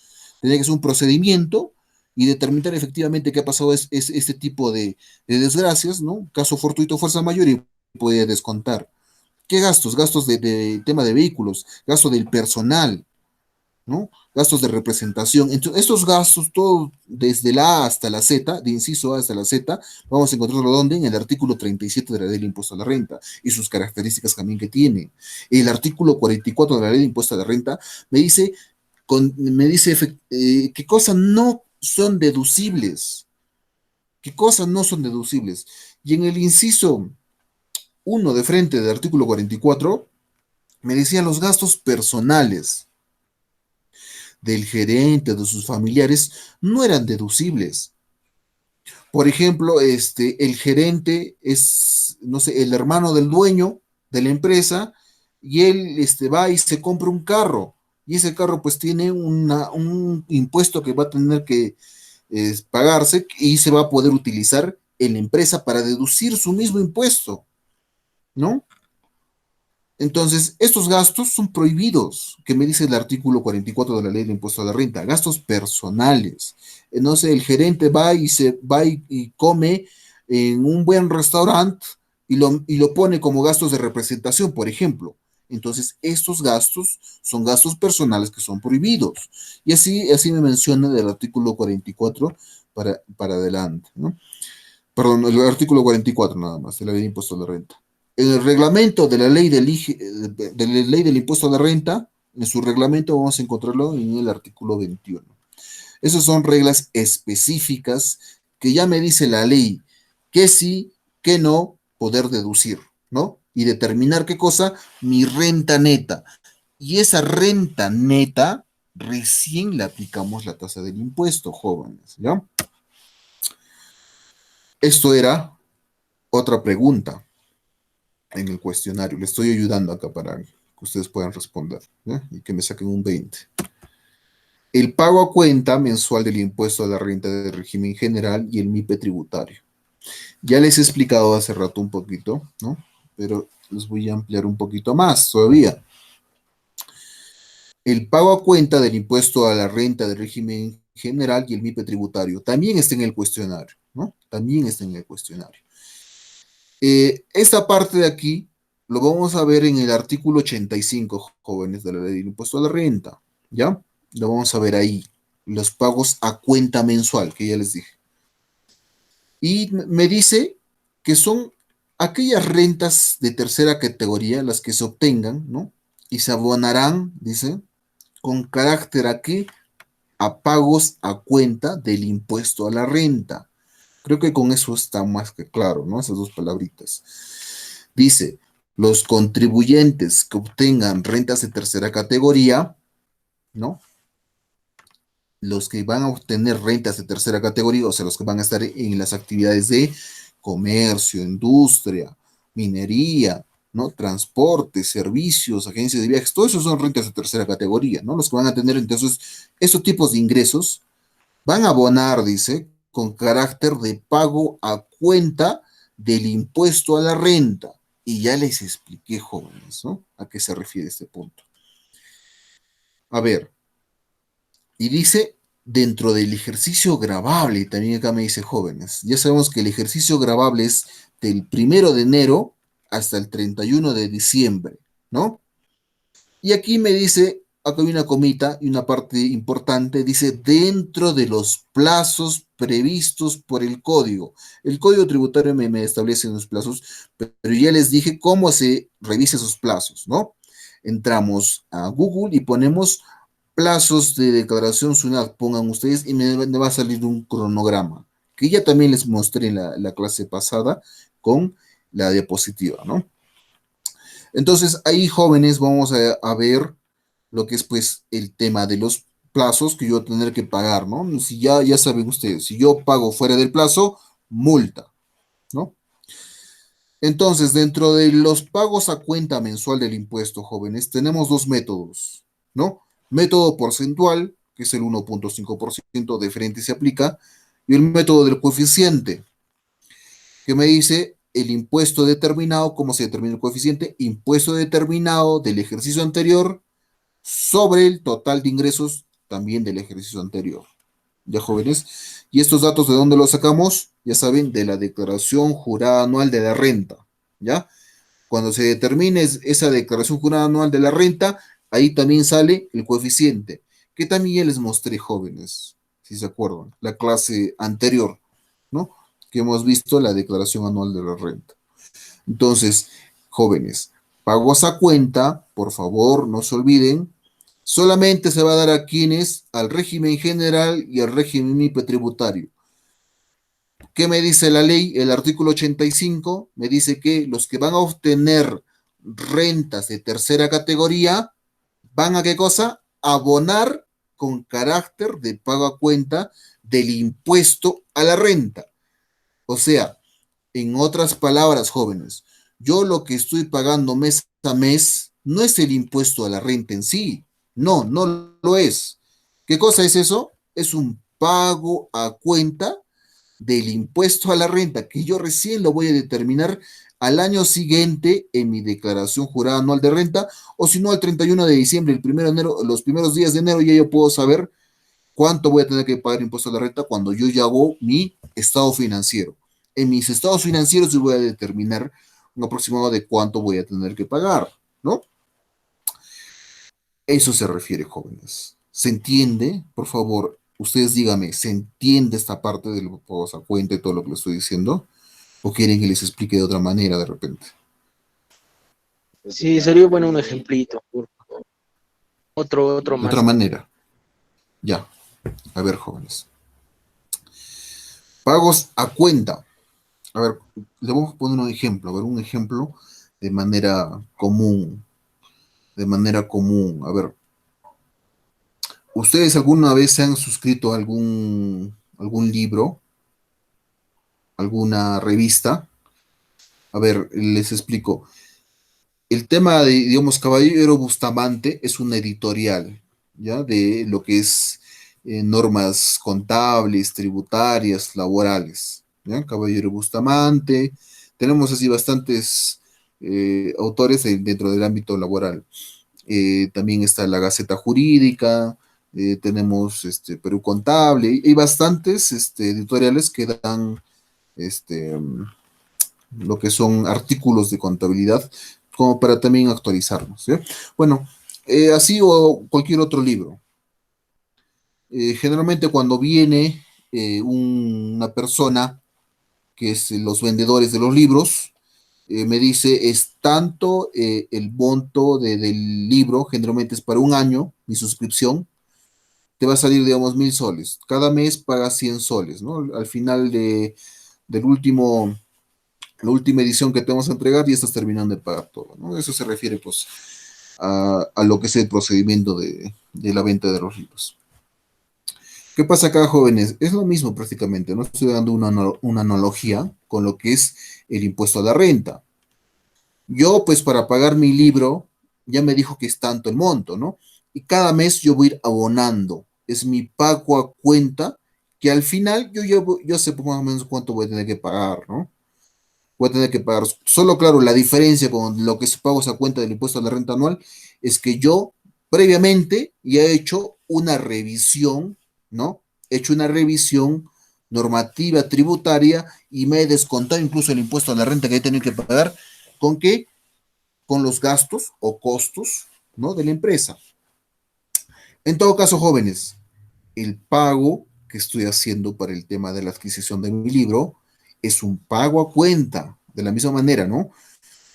Speaker 1: Tenía que hacer un procedimiento y determinar efectivamente qué ha pasado este tipo de desgracias, ¿no? Caso fortuito, fuerza mayor y podía descontar. ¿Qué gastos? Gastos de tema de vehículos, gasto del personal, ¿no? Gastos de representación. Entonces, estos gastos, todo desde la A hasta la Z, de inciso A hasta la Z, vamos a encontrarlo ¿dónde? En el artículo 37 de la ley del impuesto a la renta y sus características también que tiene. El artículo 44 de la ley del impuesto a la renta me dice qué cosas no son deducibles. ¿Qué cosas no son deducibles? Y en el inciso 1 de frente del artículo 44, me decía los gastos personales. del gerente, de sus familiares, no eran deducibles. Por ejemplo, el gerente es, no sé, el hermano del dueño de la empresa y él va y se compra un carro y ese carro pues tiene un impuesto que va a tener que pagarse y se va a poder utilizar en la empresa para deducir su mismo impuesto, ¿no? Entonces, estos gastos son prohibidos, que me dice el artículo 44 de la ley de impuesto a la renta, gastos personales. No sé, el gerente va y come en un buen restaurante y lo pone como gastos de representación, por ejemplo. Entonces, estos gastos son gastos personales que son prohibidos. Y así me menciona del artículo 44 para adelante, ¿no? Perdón, el artículo 44 nada más, de la ley de impuesto a la renta. En el reglamento de la ley del impuesto a la renta, en su reglamento vamos a encontrarlo en el artículo 21. Esas son reglas específicas que ya me dice la ley que sí, que no, poder deducir, ¿no? Y determinar qué cosa, mi renta neta. Y esa renta neta, recién le aplicamos la tasa del impuesto, jóvenes, ¿ya? Esto era otra pregunta en el cuestionario. Le estoy ayudando acá para que ustedes puedan responder, ¿ya? Y que me saquen un 20. El pago a cuenta mensual del impuesto a la renta del régimen general y el MIPE tributario. Ya les he explicado hace rato un poquito, ¿no? Pero les voy a ampliar un poquito más todavía. El pago a cuenta del impuesto a la renta del régimen general y el MIPE tributario también está en el cuestionario, ¿no? También está en el cuestionario. Esta parte de aquí lo vamos a ver en el artículo 85, jóvenes, de la ley del impuesto a la renta, ¿ya? Lo vamos a ver ahí, los pagos a cuenta mensual, que ya les dije. Y me dice que son aquellas rentas de tercera categoría, las que se obtengan, ¿no? Y se abonarán, dice, con carácter a pagos a cuenta del impuesto a la renta. Creo que con eso está más que claro, ¿no? Esas dos palabritas. Dice, los contribuyentes que obtengan rentas de tercera categoría, ¿no? Los que van a obtener rentas de tercera categoría, o sea, los que van a estar en las actividades de comercio, industria, minería, ¿no? Transporte, servicios, agencias de viajes, todo eso son rentas de tercera categoría, ¿no? Los que van a tener entonces esos tipos de ingresos van a abonar, dice, con carácter de pago a cuenta del impuesto a la renta. Y ya les expliqué, jóvenes, ¿no? A qué se refiere este punto. A ver, y dice, dentro del ejercicio gravable, también acá me dice jóvenes, ya sabemos que el ejercicio gravable es del 1 de enero hasta el 31 de diciembre, ¿no? Y aquí me dice, acá hay una comita y una parte importante, dice dentro de los plazos previstos por el código. El código tributario me establece los plazos, pero ya les dije cómo se revisa esos plazos, ¿no? Entramos a Google y ponemos plazos de declaración SUNAT, pongan ustedes y me va a salir un cronograma, que ya también les mostré en la clase pasada con la diapositiva, ¿no? Entonces, ahí, jóvenes, vamos a ver lo que es, pues, el tema de los plazos que yo voy a tener que pagar, ¿no? Si ya saben ustedes, si yo pago fuera del plazo, multa, ¿no? Entonces, dentro de los pagos a cuenta mensual del impuesto, jóvenes, tenemos dos métodos, ¿no? Método porcentual, que es el 1.5% de frente se aplica, y el método del coeficiente, que me dice el impuesto determinado, cómo se determina el coeficiente, impuesto determinado del ejercicio anterior sobre el total de ingresos también del ejercicio anterior. ¿Ya, jóvenes? Y estos datos, ¿de dónde los sacamos? Ya saben, de la declaración jurada anual de la renta, ¿ya? Cuando se determine esa declaración jurada anual de la renta, ahí también sale el coeficiente, que también ya les mostré, jóvenes, si se acuerdan, la clase anterior, ¿no? Que hemos visto la declaración anual de la renta. Entonces, jóvenes, pagos a cuenta, por favor, no se olviden, solamente se va a dar a quienes, al régimen general y al régimen MIPE tributario. ¿Qué me dice la ley? El artículo 85 me dice que los que van a obtener rentas de tercera categoría van a ¿qué cosa? Abonar con carácter de pago a cuenta del impuesto a la renta. O sea, en otras palabras, jóvenes, yo lo que estoy pagando mes a mes no es el impuesto a la renta en sí. No, no lo es. ¿Qué cosa es eso? Es un pago a cuenta del impuesto a la renta, que yo recién lo voy a determinar al año siguiente en mi declaración jurada anual de renta, o si no, al 31 de diciembre, el 1 de enero, los primeros días de enero, ya yo puedo saber cuánto voy a tener que pagar impuesto a la renta cuando yo ya hago mi estado financiero. En mis estados financieros yo voy a determinar un aproximado de cuánto voy a tener que pagar, ¿no? Eso se refiere, jóvenes. ¿Se entiende? Por favor, ustedes díganme, ¿se entiende esta parte de los pagos a cuenta y todo lo que les estoy diciendo? ¿O quieren que les explique de otra manera de repente?
Speaker 3: Sí, sería bueno un ejemplito, por favor. Otro
Speaker 1: De otra
Speaker 3: más.
Speaker 1: manera. Ya. A ver, jóvenes. Pagos a cuenta. A ver, le vamos a poner un ejemplo. A ver, un ejemplo de manera común. De manera común. A ver, ¿ustedes alguna vez se han suscrito a algún libro, alguna revista? A ver, les explico. El tema de, digamos, Caballero Bustamante es una editorial, ¿ya? De lo que es normas contables, tributarias, laborales, ¿ya? Caballero Bustamante. Tenemos así bastantes autores dentro del ámbito laboral. También está la Gaceta Jurídica, tenemos Perú Contable, y bastantes editoriales que dan este, lo que son artículos de contabilidad, como para también actualizarnos. ¿Sí? Bueno, así o cualquier otro libro. Generalmente cuando viene una persona que es los vendedores de los libros, me dice, es tanto el monto del libro, generalmente es para un año, mi suscripción, te va a salir, digamos, 1.000 soles. Cada mes pagas 100 soles, ¿no? Al final del último, la última edición que te vamos a entregar, ya estás terminando de pagar todo, ¿no? Eso se refiere, pues, a lo que es el procedimiento de la venta de los libros. ¿Qué pasa acá, jóvenes? Es lo mismo prácticamente, ¿no? Estoy dando una analogía con lo que es el impuesto a la renta. Yo, pues, para pagar mi libro, ya me dijo que es tanto el monto, ¿no? Y cada mes yo voy a ir abonando. Es mi pago a cuenta, que al final yo sé más o menos cuánto voy a tener que pagar, ¿no? Voy a tener que pagar. Solo, claro, la diferencia con lo que se paga esa cuenta del impuesto a la renta anual es que yo previamente ya he hecho una revisión, ¿no? He hecho una revisión normativa tributaria y me he descontado incluso el impuesto a la renta que he tenido que pagar. ¿Con qué? Con los gastos o costos, ¿no? De la empresa. En todo caso, jóvenes, el pago que estoy haciendo para el tema de la adquisición de mi libro es un pago a cuenta, de la misma manera, ¿no?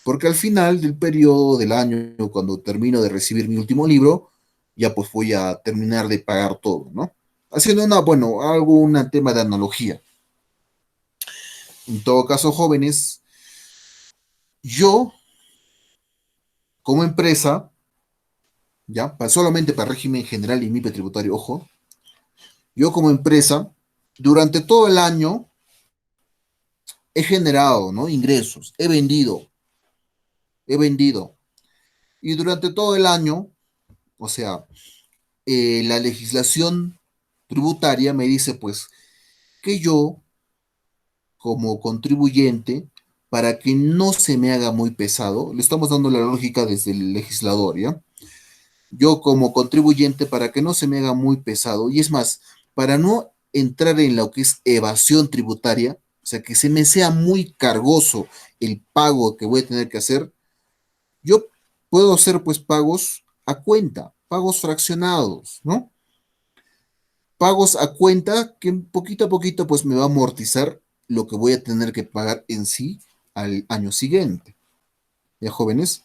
Speaker 1: Porque al final del periodo del año, cuando termino de recibir mi último libro, ya pues voy a terminar de pagar todo, ¿no? Haciendo un tema de analogía. En todo caso, jóvenes, yo como empresa, ya, solamente para régimen general y MIPE tributario, ojo, yo como empresa, durante todo el año he generado, ¿no? Ingresos, he vendido. Y durante todo el año, o sea, la legislación tributaria me dice, pues, que yo, como contribuyente, para que no se me haga muy pesado, le estamos dando la lógica desde el legislador, ¿ya? Yo como contribuyente, para que no se me haga muy pesado, y es más, para no entrar en lo que es evasión tributaria, o sea, que se me sea muy cargoso el pago que voy a tener que hacer, yo puedo hacer pues pagos a cuenta, pagos fraccionados, ¿no? Pagos a cuenta que poquito a poquito pues me va a amortizar lo que voy a tener que pagar en sí al año siguiente. ¿Ya, jóvenes?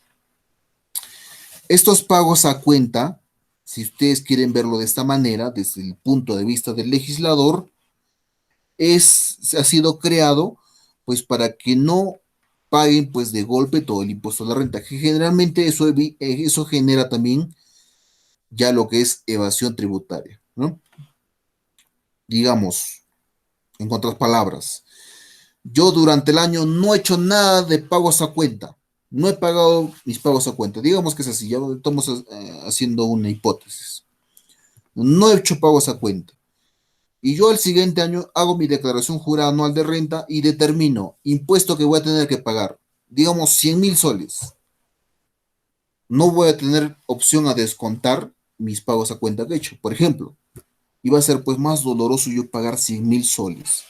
Speaker 1: Estos pagos a cuenta, si ustedes quieren verlo de esta manera, desde el punto de vista del legislador, ha sido creado pues para que no paguen pues de golpe todo el impuesto a la renta, que generalmente eso genera también ya lo que es evasión tributaria, ¿no? Digamos, en otras palabras, yo durante el año no he hecho nada de pagos a cuenta, no he pagado mis pagos a cuenta, digamos que es así, ya estamos haciendo una hipótesis, no he hecho pagos a cuenta. Y yo el siguiente año hago mi declaración jurada anual de renta y determino impuesto que voy a tener que pagar, digamos 100.000 soles. No voy a tener opción a descontar mis pagos a cuenta que he hecho. Por ejemplo, iba a ser pues más doloroso yo pagar 100.000 soles.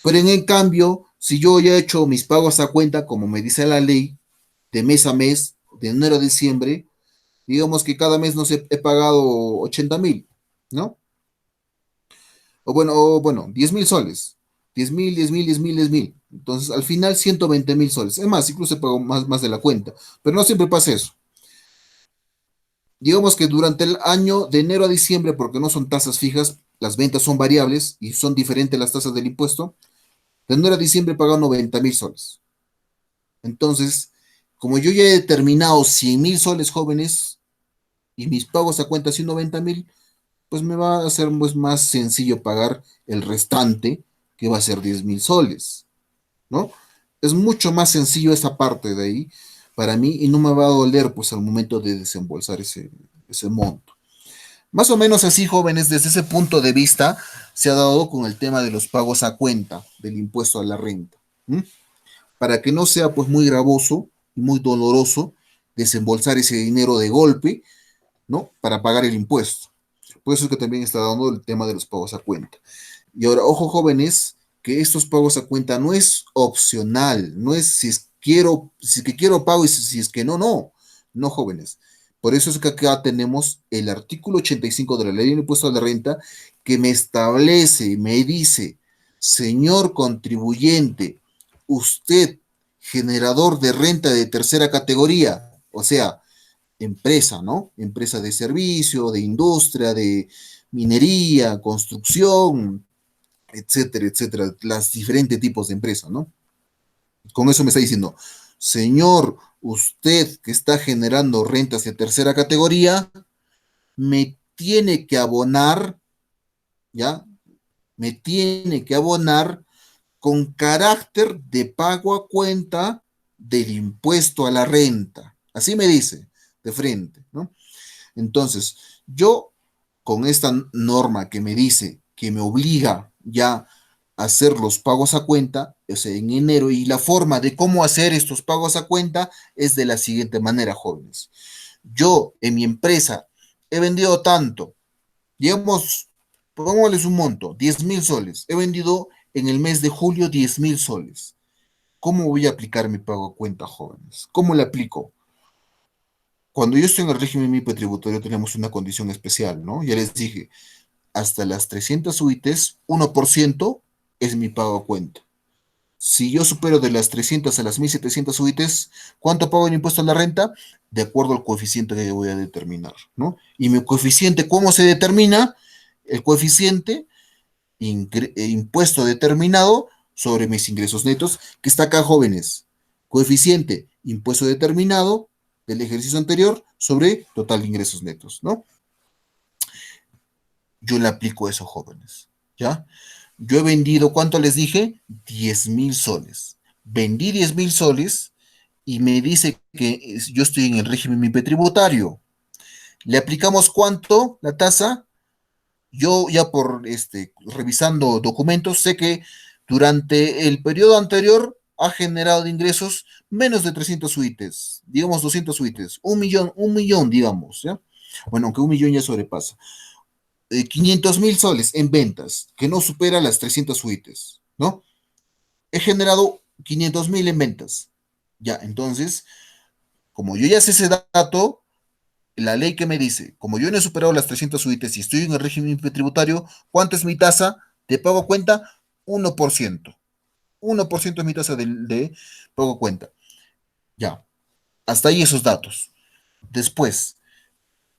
Speaker 1: Pero en el cambio, si yo ya he hecho mis pagos a cuenta, como me dice la ley, de mes a mes, de enero a diciembre, digamos que cada mes no sé, he pagado 80.000, ¿no? O bueno, 10.000 soles. 10.000, 10.000, 10.000, 10.000. Entonces, al final, 120.000 soles. Es más, incluso pago más de la cuenta. Pero no siempre pasa eso. Digamos que durante el año de enero a diciembre, porque no son tasas fijas, las ventas son variables y son diferentes las tasas del impuesto, de enero a diciembre he pagado 90.000 soles. Entonces, como yo ya he determinado 100.000 soles jóvenes y mis pagos a cuenta son 90.000, pues me va a ser pues, más sencillo pagar el restante, que va a ser 10.000 soles, ¿no? Es mucho más sencillo esa parte de ahí para mí y no me va a doler pues al momento de desembolsar ese monto. Más o menos así, jóvenes, desde ese punto de vista se ha dado con el tema de los pagos a cuenta del impuesto a la renta. ¿M? Para que no sea pues muy gravoso y muy doloroso desembolsar ese dinero de golpe, ¿no? Para pagar el impuesto. Por eso es que también está dando el tema de los pagos a cuenta. Y ahora, ojo jóvenes, que estos pagos a cuenta no es opcional, no es si es que quiero pago y si es que no, no, no jóvenes. Por eso es que acá tenemos el artículo 85 de la ley del impuesto a la renta que me establece, me dice, señor contribuyente, usted generador de renta de tercera categoría, o sea, empresa, ¿no? Empresa de servicio, de industria, de minería, construcción, etcétera, etcétera, los diferentes tipos de empresas, ¿no? Con eso me está diciendo, señor, usted que está generando rentas de tercera categoría, me tiene que abonar, ¿ya? Me tiene que abonar con carácter de pago a cuenta del impuesto a la renta. Así me dice, de frente, ¿no? Entonces, yo con esta norma que me dice que me obliga ya a hacer los pagos a cuenta, o sea, en enero, y la forma de cómo hacer estos pagos a cuenta es de la siguiente manera, jóvenes. Yo en mi empresa he vendido tanto, digamos, pongámosles un monto, 10.000 soles. He vendido en el mes de julio 10.000 soles. ¿Cómo voy a aplicar mi pago a cuenta, jóvenes? ¿Cómo le aplico? Cuando yo estoy en el régimen MIPE tributario tenemos una condición especial, ¿no? Ya les dije, hasta las 300 UITs, 1% es mi pago a cuenta. Si yo supero de las 300 a las 1.700 UITs, ¿cuánto pago en impuesto a la renta? De acuerdo al coeficiente que voy a determinar, ¿no? Y mi coeficiente, ¿cómo se determina? El coeficiente, impuesto determinado sobre mis ingresos netos, que está acá, jóvenes. Coeficiente, impuesto determinado del ejercicio anterior sobre total de ingresos netos, ¿no? Yo le aplico eso, jóvenes, ¿ya? Yo he vendido, ¿cuánto les dije? 10.000 soles. Vendí 10.000 soles y me dice que yo estoy en el régimen MIPE tributario. ¿Le aplicamos cuánto? La tasa. Yo ya por revisando documentos sé que durante el periodo anterior ha generado de ingresos menos de 300 UITs, digamos 200 UITs, un millón, digamos, ¿ya? Bueno, aunque un millón ya sobrepasa. 500.000 soles en ventas, que no supera las 300 UITs, ¿no? He generado 500.000 en ventas. Ya, entonces, como yo ya sé ese dato, la ley que me dice, como yo no he superado las 300 UITs y estoy en el régimen tributario, ¿cuánto es mi tasa de pago a cuenta? 1%. 1% es mi tasa de pago a cuenta. Ya, hasta ahí esos datos. Después,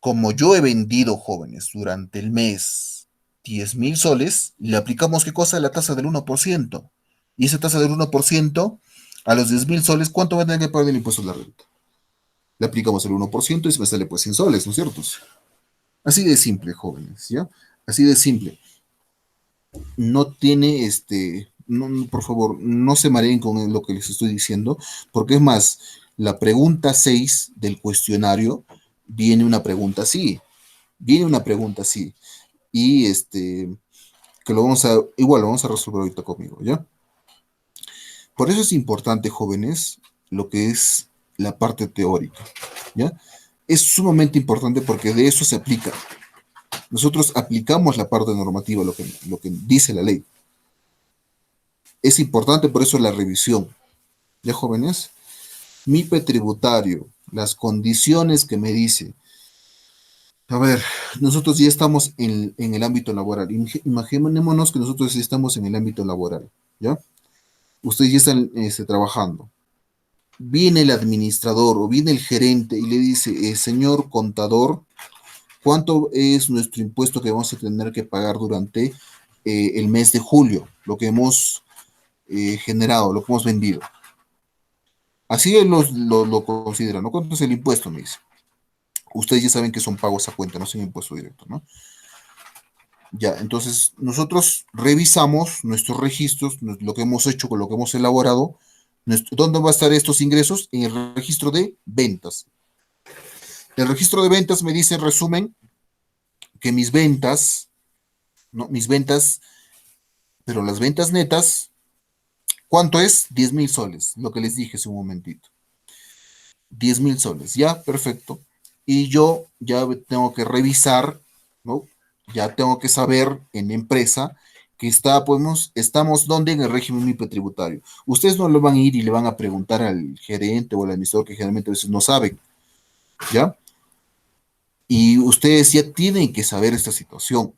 Speaker 1: como yo he vendido, jóvenes, durante el mes 10.000 soles, le aplicamos ¿qué cosa? La tasa del 1%. Y esa tasa del 1% a los 10.000 soles, ¿cuánto va a tener que pagar el impuesto de la renta? Le aplicamos el 1% y se me sale pues 100 soles, ¿no es cierto? Así de simple, jóvenes, ¿ya? Así de simple. No tiene, por favor, no se mareen con lo que les estoy diciendo, porque es más, la pregunta 6 del cuestionario viene una pregunta así, y que igual lo vamos a resolver ahorita conmigo, ¿ya? Por eso es importante, jóvenes, lo que es la parte teórica, ¿ya? Es sumamente importante porque de eso se aplica. Nosotros aplicamos la parte normativa, lo que dice la ley. Es importante por eso la revisión. ¿Ya, jóvenes? MIPE tributario, las condiciones que me dice. A ver, nosotros ya estamos en el ámbito laboral. Imaginémonos que nosotros ya estamos en el ámbito laboral, ¿ya? Ustedes ya están trabajando. Viene el administrador o viene el gerente y le dice, señor contador, ¿cuánto es nuestro impuesto que vamos a tener que pagar durante el mes de julio? Lo que hemos generado, lo que hemos vendido. Así él lo considera, ¿no? ¿Cuánto es el impuesto? Me dice. Ustedes ya saben que son pagos a cuenta, no son impuesto directo, ¿no? Ya, entonces nosotros revisamos nuestros registros, lo que hemos hecho con lo que hemos elaborado. ¿Dónde van a estar estos ingresos? En el registro de ventas. El registro de ventas me dice, en resumen, que mis ventas, ¿no? Mis ventas, pero las ventas netas, ¿cuánto es? 10.000 soles, lo que les dije hace un momentito. 10.000 soles, ya, perfecto. Y yo ya tengo que revisar, ¿no? Ya tengo que saber en la empresa que estamos donde en el régimen MIPE tributario. Ustedes no lo van a ir y le van a preguntar al gerente o al administrador que generalmente a veces no saben, ¿ya? Y ustedes ya tienen que saber esta situación.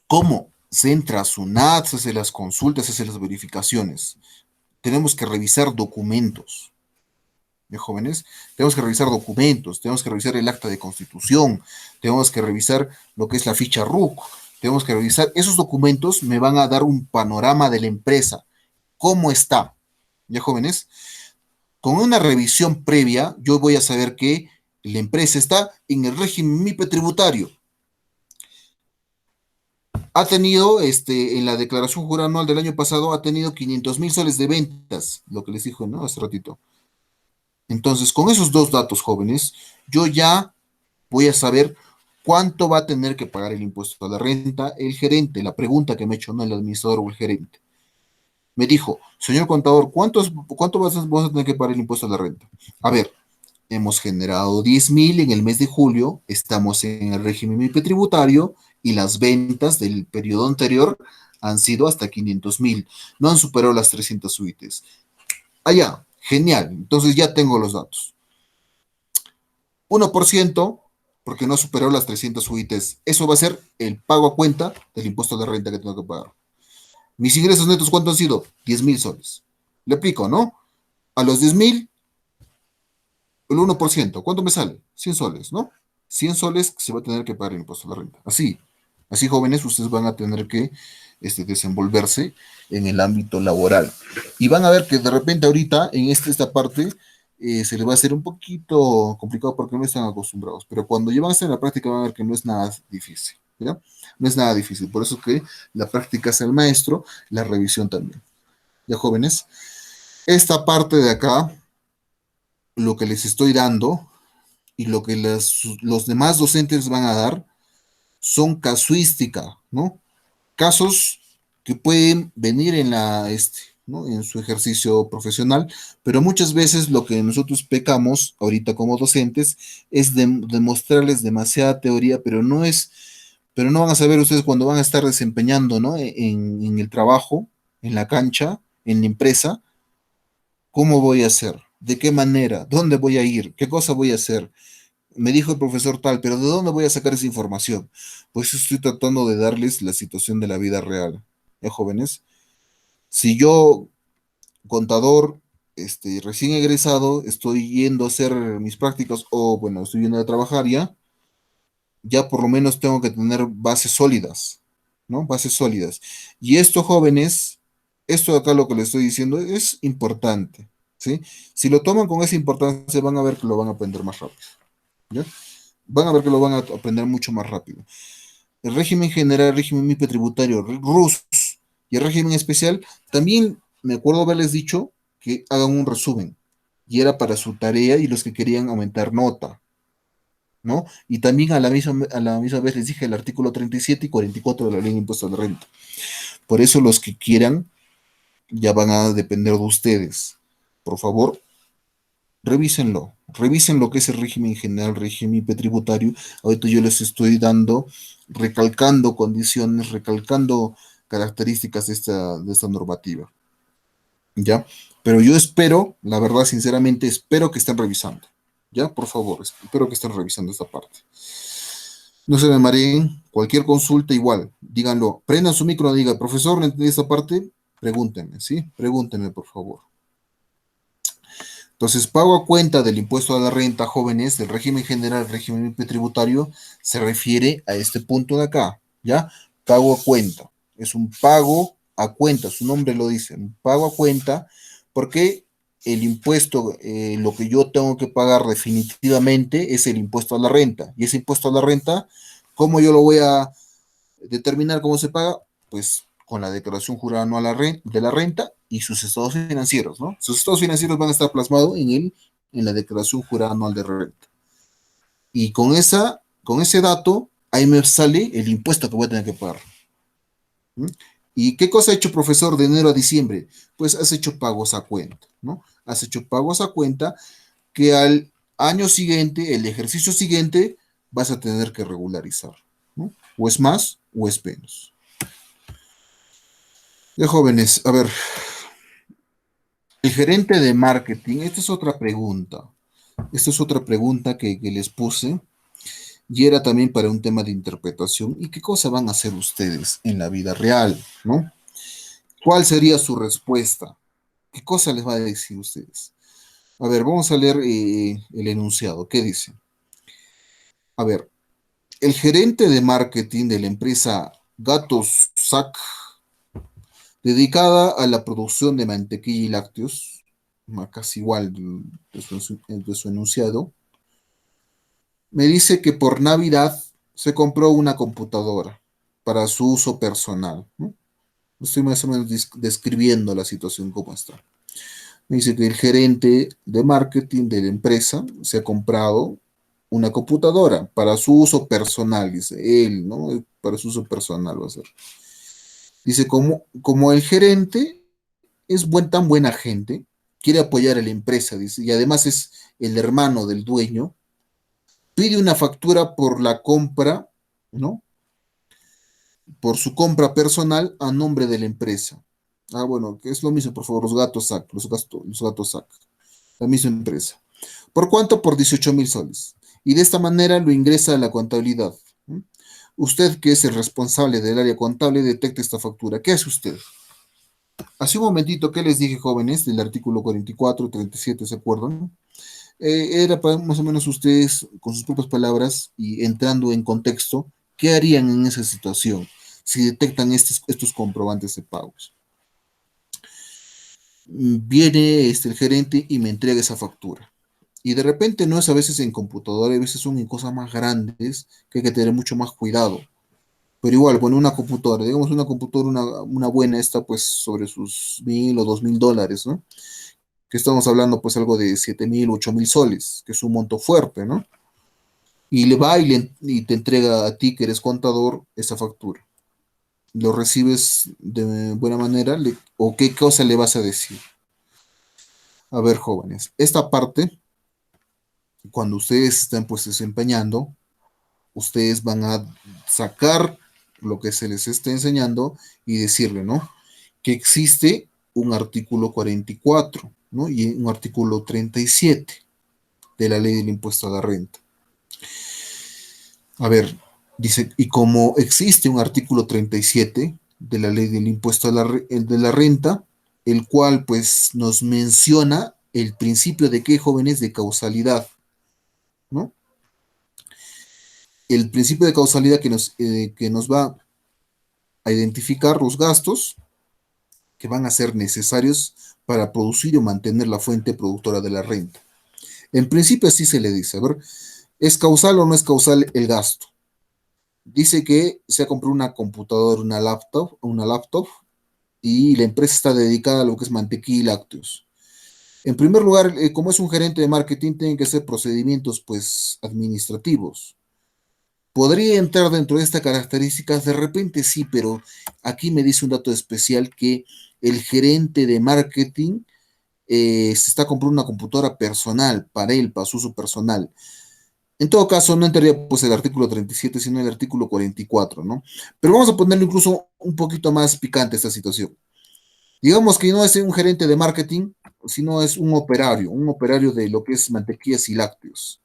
Speaker 1: ¿Cómo? Se entra a SUNAT, se hace las consultas, se hace las verificaciones. Tenemos que revisar documentos. De jóvenes, tenemos que revisar documentos, tenemos que revisar el acta de constitución, tenemos que revisar lo que es la ficha RUC, tenemos que revisar, esos documentos me van a dar un panorama de la empresa, cómo está, ya jóvenes, con una revisión previa, yo voy a saber que la empresa está en el régimen MIPE tributario. Ha tenido, en la declaración jurada anual del año pasado, ha tenido 500.000 soles de ventas, lo que les dijo, ¿no? Hace ratito. Entonces, con esos dos datos, jóvenes, yo ya voy a saber cuánto va a tener que pagar el impuesto a la renta el gerente. La pregunta que me ha hecho, no el administrador o el gerente. Me dijo, señor contador, ¿cuánto vas a tener que pagar el impuesto a la renta? A ver, hemos generado 10.000 en el mes de julio, estamos en el régimen MIPE tributario y las ventas del periodo anterior han sido hasta 500.000. No han superado las 300 suites. Allá, genial. Entonces ya tengo los datos. 1%, porque no superó las 300 UITs. Eso va a ser el pago a cuenta del impuesto de renta que tengo que pagar. Mis ingresos netos, ¿cuánto han sido? 10.000 soles. Le aplico, ¿no? A los 10.000, el 1%. ¿Cuánto me sale? 100 soles, ¿no? 100 soles se va a tener que pagar el impuesto de la renta. Así jóvenes, ustedes van a tener que desenvolverse en el ámbito laboral. Y van a ver que de repente ahorita, en esta parte, se les va a hacer un poquito complicado porque no están acostumbrados. Pero cuando llevan a hacer la práctica van a ver que no es nada difícil, ¿ya? No es nada difícil. Por eso que la práctica es el maestro, la revisión también. ¿Ya, jóvenes? Esta parte de acá, lo que les estoy dando y lo que los demás docentes van a dar son casuística, ¿no? Casos que pueden venir ¿no? En su ejercicio profesional, pero muchas veces lo que nosotros pecamos ahorita como docentes es de mostrarles demasiada teoría, pero no van a saber ustedes cuando van a estar desempeñando, ¿no? En el trabajo, en la cancha, en la empresa, cómo voy a hacer, de qué manera, dónde voy a ir, qué cosa voy a hacer. Me dijo el profesor tal, pero ¿de dónde voy a sacar esa información? Pues estoy tratando de darles la situación de la vida real, ¿eh, jóvenes? Si yo, contador, recién egresado, estoy yendo a hacer mis prácticas o, bueno, estoy yendo a trabajar ya por lo menos tengo que tener bases sólidas, ¿no? Bases sólidas. Y esto, jóvenes, esto de acá lo que les estoy diciendo es importante, ¿sí? Si lo toman con esa importancia, van a ver que lo van a aprender más rápido, ¿ya? van a ver que lo van a aprender mucho más rápido. El régimen general, el régimen MIPE tributario ruso y el régimen especial, también me acuerdo haberles dicho que hagan un resumen, y era para su tarea y los que querían aumentar nota, ¿no? Y también a la misma vez les dije el artículo 37 y 44 de la ley de impuestos a la renta. Por eso los que quieran ya van a depender de ustedes. Por favor, revísenlo. Revisen lo que es el régimen general, régimen IP tributario. Ahorita yo les estoy dando, recalcando condiciones, recalcando características de esta normativa. ¿Ya? Pero yo espero, la verdad, sinceramente, espero que estén revisando. ¿Ya? Por favor, espero que estén revisando esta parte. No se me mareen, cualquier consulta igual, díganlo, prendan su micro, diga, profesor, ¿no entendí esta parte? Pregúntenme, ¿sí? Pregúntenme, por favor. Entonces, pago a cuenta del impuesto a la renta, jóvenes, del régimen general, régimen tributario, se refiere a este punto de acá, ¿ya? Pago a cuenta. Es un pago a cuenta, su nombre lo dice, un pago a cuenta, porque el impuesto, lo que yo tengo que pagar definitivamente es el impuesto a la renta. Y ese impuesto a la renta, ¿cómo yo lo voy a determinar cómo se paga? Pues con la declaración jurada anual de la renta y sus estados financieros, ¿no? Sus estados financieros van a estar plasmados en la declaración jurada anual de renta. Y con ese dato, ahí me sale el impuesto que voy a tener que pagar. ¿Mm? ¿Y qué cosa ha hecho, profesor, de enero a diciembre? Pues has hecho pagos a cuenta, ¿no? Has hecho pagos a cuenta que al año siguiente, el ejercicio siguiente, vas a tener que regularizar, ¿no? O es más o es menos. De jóvenes, a ver, el gerente de marketing, esta es otra pregunta. Esta es otra pregunta que les puse y era también para un tema de interpretación. ¿Y qué cosa van a hacer ustedes en la vida real, no? ¿Cuál sería su respuesta? ¿Qué cosa les va a decir ustedes? A ver, vamos a leer el enunciado. ¿Qué dice? A ver, el gerente de marketing de la empresa Gatos Sac, dedicada a la producción de mantequilla y lácteos, casi igual de su enunciado, me dice que por Navidad se compró una computadora para su uso personal, ¿no? Estoy más o menos describiendo la situación como está. Me dice que el gerente de marketing de la empresa se ha comprado una computadora para su uso personal, dice él, ¿no? Para su uso personal va a ser. Dice, como el gerente es tan buena gente, quiere apoyar a la empresa, dice, y además es el hermano del dueño, pide una factura por la compra, ¿no? Por su compra personal a nombre de la empresa. Ah, bueno, que es lo mismo, por favor, los gatos SAC, los gatos SAC, la misma empresa. ¿Por cuánto? Por 18,000 soles. Y de esta manera lo ingresa a la contabilidad. ¿Mm? Usted, que es el responsable del área contable, detecta esta factura. ¿Qué hace usted? Hace un momentito, ¿qué les dije, jóvenes? Del artículo 44, 37, ¿se acuerdan? Era para más o menos ustedes, con sus propias palabras y entrando en contexto, ¿qué harían en esa situación si detectan estos comprobantes de pagos? Viene el gerente y me entrega esa factura. Y de repente no es a veces en computadora, a veces son en cosas más grandes que hay que tener mucho más cuidado. Pero igual, bueno, una computadora, digamos una computadora, una buena, esta pues sobre sus 1,000 o 2,000 dólares, ¿no? Que estamos hablando pues algo de 7,000, 8,000 soles, que es un monto fuerte, ¿no? Y le va y te entrega a ti que eres contador esa factura. ¿Lo recibes de buena manera o qué cosa le vas a decir? A ver, jóvenes, esta parte, cuando ustedes están pues desempeñando, ustedes van a sacar lo que se les esté enseñando y decirle, ¿no? Que existe un artículo 44, ¿no? Y un artículo 37 de la ley del impuesto a la renta. A ver, dice, y como existe un artículo 37 de la ley del impuesto a de la renta, el cual pues nos menciona el principio de qué, jóvenes, de causalidad, ¿no? El principio de causalidad que nos va a identificar los gastos que van a ser necesarios para producir o mantener la fuente productora de la renta. En principio así se le dice, a ver, ¿Es causal o no es causal el gasto? Dice que se ha comprado una computadora, una laptop, y la empresa está dedicada a lo que es mantequilla y lácteos. En primer lugar, como es un gerente de marketing, tienen que ser procedimientos, pues, administrativos. ¿Podría entrar dentro de estas características? De repente sí, pero aquí me dice un dato especial que el gerente de marketing se está comprando una computadora personal para él, para su uso personal. En todo caso, no entraría pues el artículo 37, sino el artículo 44, ¿no? Pero vamos a ponerlo incluso un poquito más picante esta situación. Digamos que no es un gerente de marketing, sino es un operario de lo que es mantequillas y lácteos,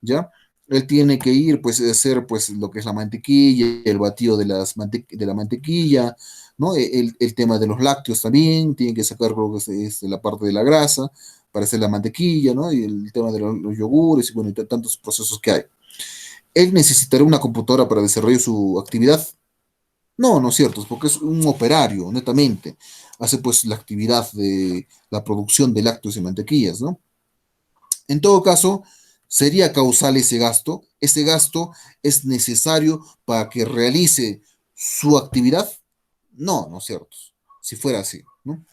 Speaker 1: ¿ya? Él tiene que ir, pues, a hacer, pues, lo que es la mantequilla, el batido de la mantequilla, ¿no? El tema de los lácteos también, tiene que sacar lo que es la parte de la grasa para hacer la mantequilla, ¿no? Y el tema de los yogures y, bueno, y tantos procesos que hay. ¿Él necesitará una computadora para desarrollar su actividad? No, no es cierto, es porque es un operario, netamente. Hace, pues, la actividad de la producción de lácteos y mantequillas, ¿no? En todo caso, ¿sería causal ese gasto? ¿Ese gasto es necesario para que realice su actividad? No, no es cierto. Si fuera así, ¿no?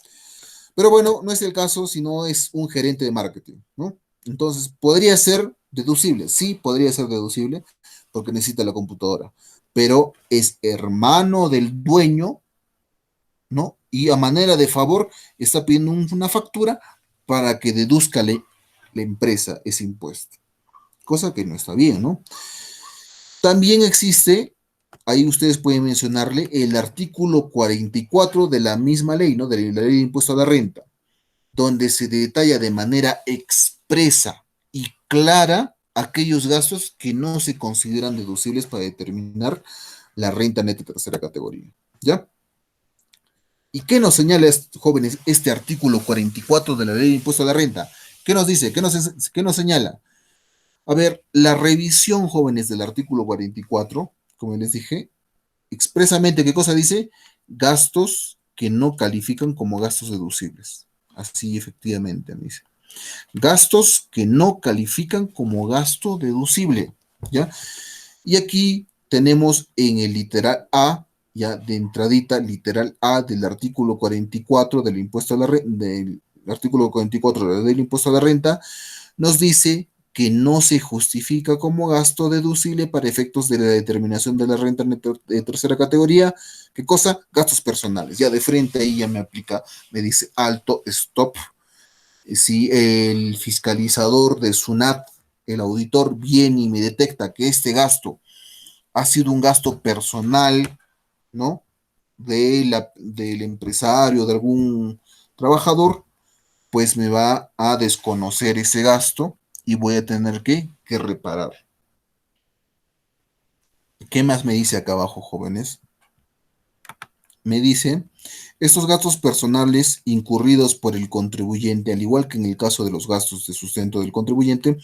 Speaker 1: Pero bueno, no es el caso, sino es un gerente de marketing, ¿no? Entonces, ¿podría ser deducible? Sí, podría ser deducible porque necesita la computadora, pero es hermano del dueño, ¿no? Y a manera de favor está pidiendo una factura para que deduzca la empresa ese impuesto, cosa que no está bien, ¿no? También existe, ahí ustedes pueden mencionarle, el artículo 44 de la misma ley, ¿no? De la ley de impuesto a la renta, donde se detalla de manera expresa y clara aquellos gastos que no se consideran deducibles para determinar la renta neta de tercera categoría, ¿ya? ¿Y qué nos señala, jóvenes, este artículo 44 de la ley de impuesto a la renta? ¿Qué nos dice? Qué nos señala? A ver, la revisión, jóvenes, del artículo 44, como les dije, expresamente, ¿qué cosa dice? Gastos que no califican como gastos deducibles. Así efectivamente, dice. Gastos que no califican como gasto deducible, ¿ya? Y aquí tenemos en el literal A, ya de entradita, literal A del artículo 44 del impuesto a la renta, del artículo 44 del impuesto a la renta, nos dice que no se justifica como gasto deducible para efectos de la determinación de la renta de tercera categoría. ¿Qué cosa? Gastos personales. Ya de frente ahí ya me aplica, me dice alto, stop. Si el fiscalizador de SUNAT, el auditor, viene y me detecta que este gasto ha sido un gasto personal, ¿no? Del empresario, de algún trabajador, pues me va a desconocer ese gasto y voy a tener que reparar. ¿Qué más me dice acá abajo, jóvenes? Me dice, estos gastos personales incurridos por el contribuyente, al igual que en el caso de los gastos de sustento del contribuyente,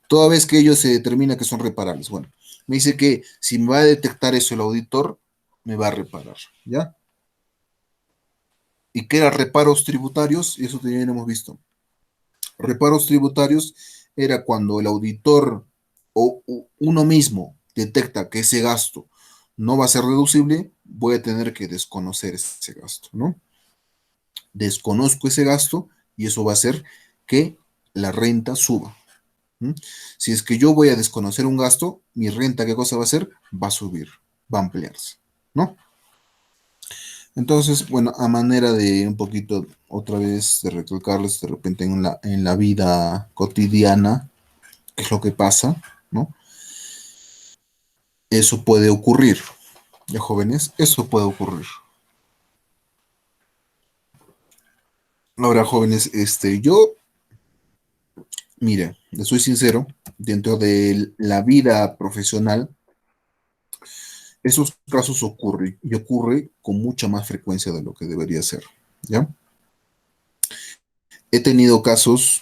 Speaker 1: toda vez que ellos se determina que son reparables. Bueno, me dice que si me va a detectar eso el auditor, me va a reparar, ¿ya? ¿Y qué era reparos tributarios? Y eso también hemos visto. Reparos tributarios era cuando el auditor o uno mismo detecta que ese gasto no va a ser deducible, voy a tener que desconocer ese gasto, ¿no? Desconozco ese gasto y eso va a hacer que la renta suba. ¿Mm? Si es que yo voy a desconocer un gasto, mi renta, ¿qué cosa va a hacer? Va a subir, va a ampliarse, ¿no? Entonces, bueno, a manera de un poquito, otra vez, de recalcarles de repente en la vida cotidiana, qué es lo que pasa, ¿no? Eso puede ocurrir, ya jóvenes, eso puede ocurrir. Ahora, jóvenes, yo, mire, les soy sincero, dentro de la vida profesional, esos casos ocurren y ocurre con mucha más frecuencia de lo que debería ser, ¿ya? He tenido casos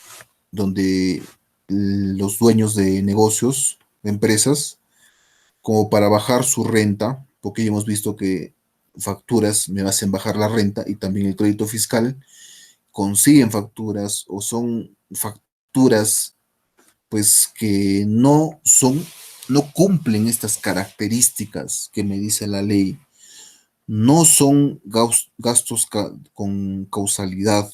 Speaker 1: donde los dueños de negocios, de empresas, como para bajar su renta, porque ya hemos visto que facturas me hacen bajar la renta y también el crédito fiscal, consiguen facturas o son facturas pues que no cumplen estas características que me dice la ley, no son gastos con causalidad,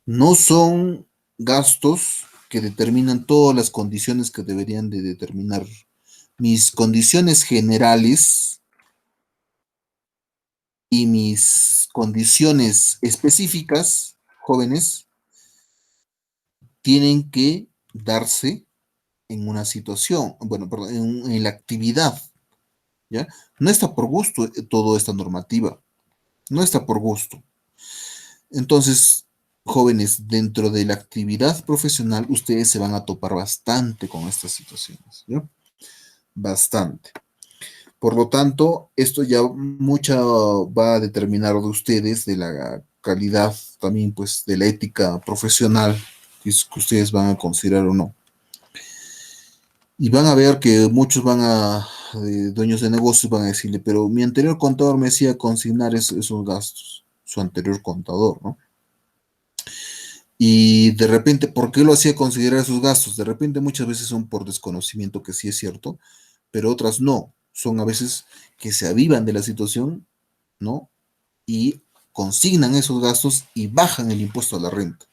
Speaker 1: no son gastos que determinan todas las condiciones que deberían de determinar. Mis condiciones generales y mis condiciones específicas, jóvenes, tienen que darse en una situación, bueno, perdón, en la actividad, ¿ya? No está por gusto toda esta normativa, no está por gusto. Entonces, jóvenes, dentro de la actividad profesional, ustedes se van a topar bastante con estas situaciones, ¿ya? Bastante. Por lo tanto, esto ya mucho va a determinar de ustedes, de la calidad también, pues, de la ética profesional que ustedes van a considerar o no. Y van a ver que muchos dueños de negocios van a decirle, pero mi anterior contador me decía consignar esos gastos, su anterior contador, ¿no? Y de repente, ¿por qué lo hacía considerar esos gastos? De repente muchas veces son por desconocimiento, que sí es cierto, pero otras no. Son a veces que se avivan de la situación, ¿no? Y consignan esos gastos y bajan el impuesto a la renta.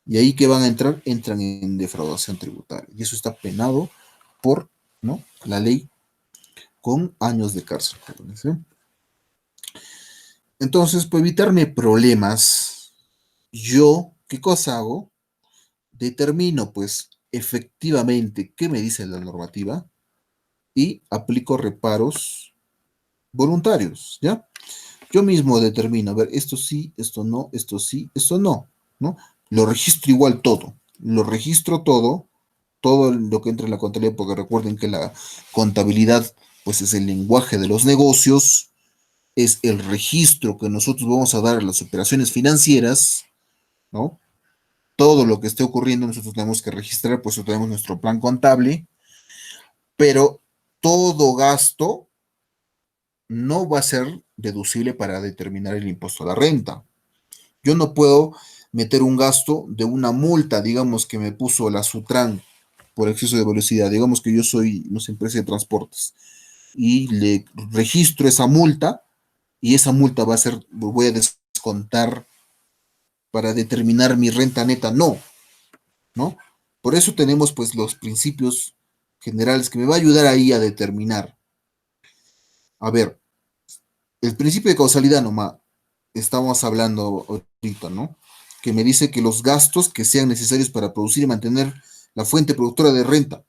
Speaker 1: Y ahí que van a entrar, entran en defraudación tributaria. Y eso está penado por, ¿no?, la ley con años de cárcel. ¿Sí? Entonces, para evitarme problemas, yo, ¿qué cosa hago? Determino, pues, efectivamente qué me dice la normativa y aplico reparos voluntarios, ¿ya? Yo mismo determino, a ver, esto sí, esto no, esto sí, esto no, ¿no? Lo registro igual todo, lo registro todo lo que entra en la contabilidad, porque recuerden que la contabilidad, pues, es el lenguaje de los negocios, es el registro que nosotros vamos a dar a las operaciones financieras, ¿no? Todo lo que esté ocurriendo nosotros tenemos que registrar, pues tenemos nuestro plan contable, pero todo gasto no va a ser deducible para determinar el impuesto a la renta. Yo no puedo meter un gasto de una multa, digamos, que me puso la Sutran por exceso de velocidad. Digamos que yo soy, no sé, empresa de transportes y le registro esa multa y esa multa voy a descontar para determinar mi renta neta. No, ¿no? Por eso tenemos, pues, los principios generales que me va a ayudar ahí a determinar. A ver, el principio de causalidad nomás, estamos hablando ahorita, ¿no? Que me dice que los gastos que sean necesarios para producir y mantener la fuente productora de renta,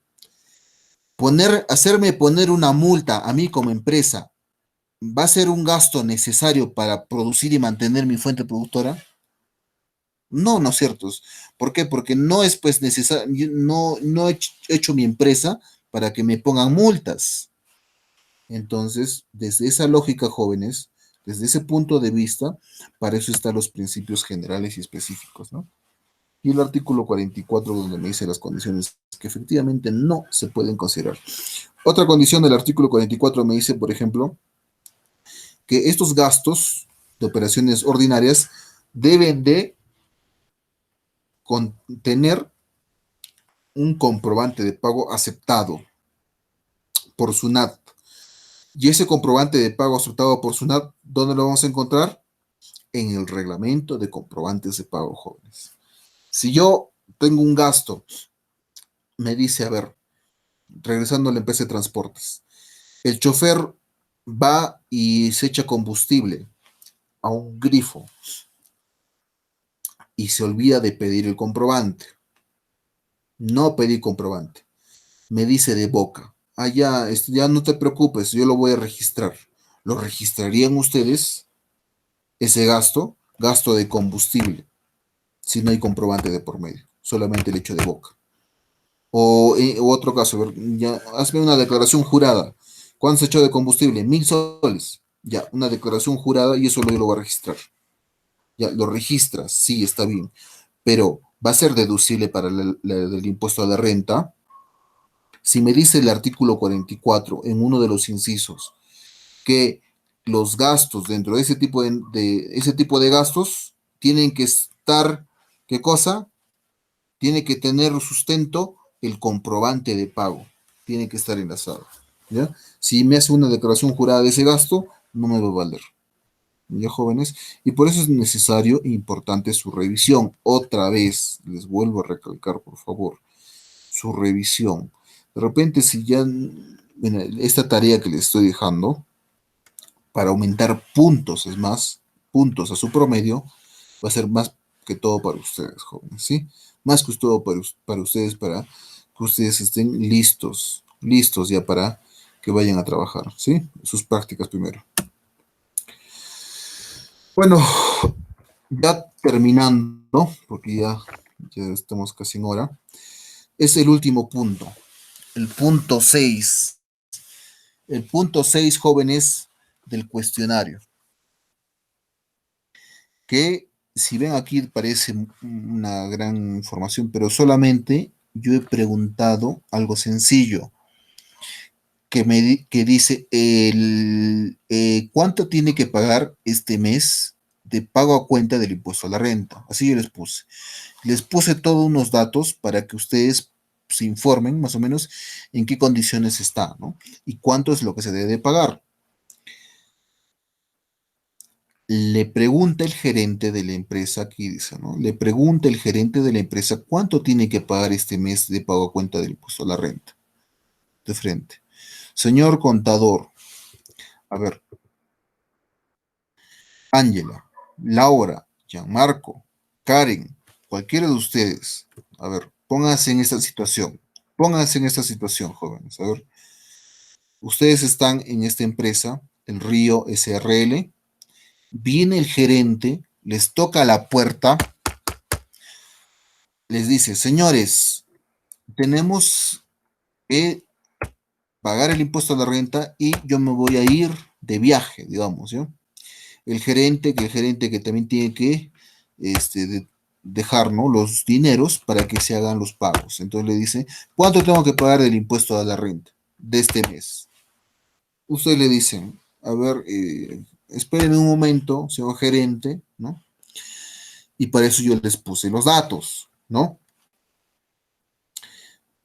Speaker 1: hacerme poner una multa a mí como empresa, ¿va a ser un gasto necesario para producir y mantener mi fuente productora? No, no es cierto. ¿Por qué? Porque no es, pues, necesario, no he hecho mi empresa para que me pongan multas. Entonces, desde esa lógica, jóvenes, desde ese punto de vista, para eso están los principios generales y específicos, ¿no? Y el artículo 44, donde me dice las condiciones que efectivamente no se pueden considerar. Otra condición del artículo 44 me dice, por ejemplo, que estos gastos de operaciones ordinarias deben de contener un comprobante de pago aceptado por SUNAT. Y ese comprobante de pago aceptado por SUNAT, ¿dónde lo vamos a encontrar? En el reglamento de comprobantes de pago, jóvenes. Si yo tengo un gasto, me dice, a ver, regresando a la empresa de transportes, el chofer va y se echa combustible a un grifo y se olvida de pedir el comprobante. No pedí comprobante. Me dice de boca, ya no te preocupes, yo lo voy a registrar. ¿Lo registrarían ustedes ese gasto de combustible, si no hay comprobante de por medio, solamente el hecho de boca? O otro caso, ya, hazme una declaración jurada. ¿Cuánto se echó de combustible? 1.000 soles. Ya, una declaración jurada y eso lo va a registrar. Ya, lo registras, sí, está bien. Pero va a ser deducible para el impuesto a la renta. Si me dice el artículo 44 en uno de los incisos que los gastos dentro de ese tipo de gastos tienen que estar, ¿qué cosa? tiene que tener sustento el comprobante de pago, tiene que estar enlazado, ¿ya? Si me hace una declaración jurada de ese gasto, no me va a valer, ¿ya, jóvenes? Y por eso es necesario e importante su revisión. Otra vez, les vuelvo a recalcar, por favor, su revisión. De repente, si ya, bueno, esta tarea que les estoy dejando, para aumentar puntos, es más, puntos a su promedio, va a ser más que todo para ustedes, jóvenes, ¿sí? Más que todo para ustedes, para que ustedes estén listos ya para que vayan a trabajar, ¿sí? Sus prácticas primero. Bueno, ya terminando, porque ya estamos casi en hora, es el último punto, el punto 6. El punto 6, jóvenes, del cuestionario, que si ven aquí parece una gran información, pero solamente yo he preguntado algo sencillo, que dice cuánto tiene que pagar este mes de pago a cuenta del impuesto a la renta. Así yo les puse. Les puse todos unos datos para que ustedes se informen más o menos en qué condiciones está, ¿no? Y cuánto es lo que se debe pagar. Le pregunta el gerente de la empresa, aquí dice, ¿no? Le pregunta el gerente de la empresa cuánto tiene que pagar este mes de pago a cuenta del impuesto a la renta. De frente. Señor contador, a ver, Ángela, Laura, Gianmarco, Karen, cualquiera de ustedes, a ver, pónganse en esta situación. Pónganse en esta situación, jóvenes. A ver, ustedes están en esta empresa, el Río SRL, viene el gerente, les toca la puerta, les dice, señores, tenemos que pagar el impuesto a la renta y yo me voy a ir de viaje, digamos, ¿ya? El gerente que también tiene que dejar, ¿no?, los dineros para que se hagan los pagos. Entonces le dice, ¿cuánto tengo que pagar del impuesto a la renta de este mes? Ustedes le dicen, a ver, esperen un momento, señor gerente, ¿no? Y para eso yo les puse los datos, ¿no?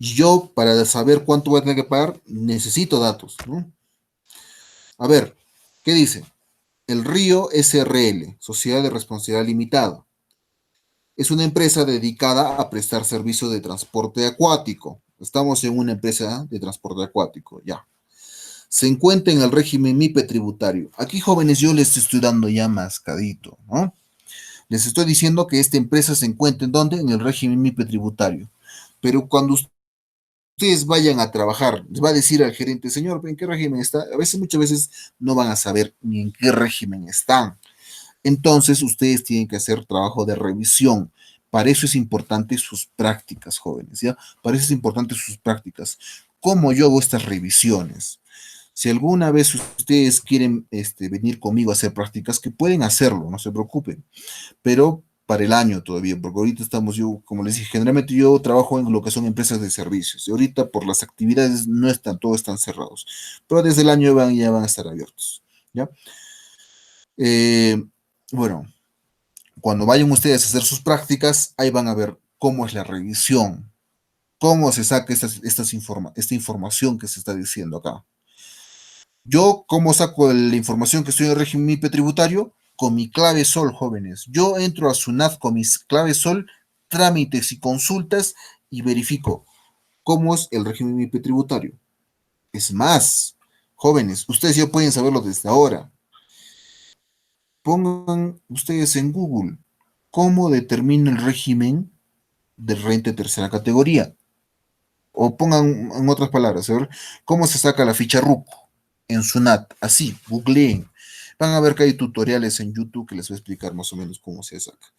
Speaker 1: Yo, para saber cuánto voy a tener que pagar, necesito datos, ¿no? A ver, ¿qué dice? El Río SRL, Sociedad de Responsabilidad Limitada, es una empresa dedicada a prestar servicio de transporte acuático. Estamos en una empresa de transporte acuático, ya. Se encuentra en el régimen MIPE tributario. Aquí, jóvenes, yo les estoy dando ya mascadito, ¿no? Les estoy diciendo que esta empresa se encuentra en ¿dónde? En el régimen MIPE tributario. Pero cuando ustedes vayan a trabajar, les va a decir al gerente, señor, ¿en qué régimen está? A veces, muchas veces no van a saber ni en qué régimen están. Entonces, ustedes tienen que hacer trabajo de revisión. Para eso es importante sus prácticas, jóvenes, ¿ya? Para eso es importante sus prácticas. ¿Cómo yo hago estas revisiones? Si alguna vez ustedes quieren venir conmigo a hacer prácticas, que pueden hacerlo, no se preocupen, pero para el año todavía, porque ahorita yo, como les dije, generalmente yo trabajo en lo que son empresas de servicios, y ahorita por las actividades no están, todos están cerrados, pero desde el año ya van a estar abiertos, ¿ya? Bueno, cuando vayan ustedes a hacer sus prácticas, ahí van a ver cómo es la revisión, cómo se saca esta información que se está diciendo acá. Yo, ¿cómo saco la información que estoy en el régimen MIPE tributario? Con mi clave SOL, jóvenes. Yo entro a SUNAT con mis claves SOL, trámites y consultas y verifico cómo es el régimen MIPE tributario. Es más, jóvenes, ustedes ya pueden saberlo desde ahora. Pongan ustedes en Google cómo determina el régimen de renta de tercera categoría. O pongan en otras palabras, a ver, cómo se saca la ficha RUC en SUNAT. Así, googleen. Van a ver que hay tutoriales en YouTube que les voy a explicar más o menos cómo se saca.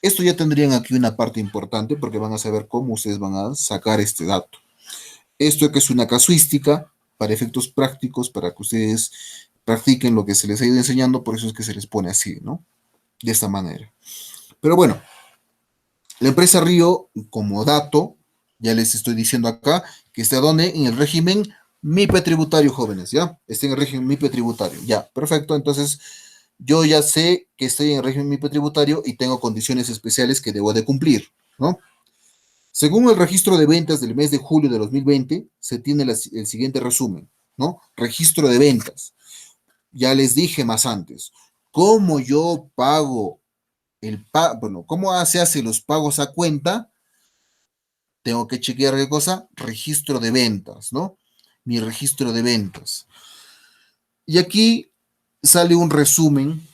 Speaker 1: Esto ya tendrían aquí una parte importante porque van a saber cómo ustedes van a sacar este dato. Esto que es una casuística para efectos prácticos, para que ustedes practiquen lo que se les ha ido enseñando, por eso es que se les pone así, ¿no? De esta manera. Pero bueno, la empresa Río, como dato, ya les estoy diciendo acá, que está donde en el régimen MIPE tributario, jóvenes, ¿ya? Está en el régimen MIPE tributario, ya, perfecto. Entonces, yo ya sé que estoy en el régimen MIPE tributario y tengo condiciones especiales que debo de cumplir, ¿no? Según el registro de ventas del mes de julio de 2020, se tiene el siguiente resumen, ¿no? Registro de ventas. Ya les dije más antes, ¿cómo yo pago bueno, cómo se hace los pagos a cuenta? Tengo que chequear qué cosa, registro de ventas, ¿no? Mi registro de ventas. Y aquí sale un resumen,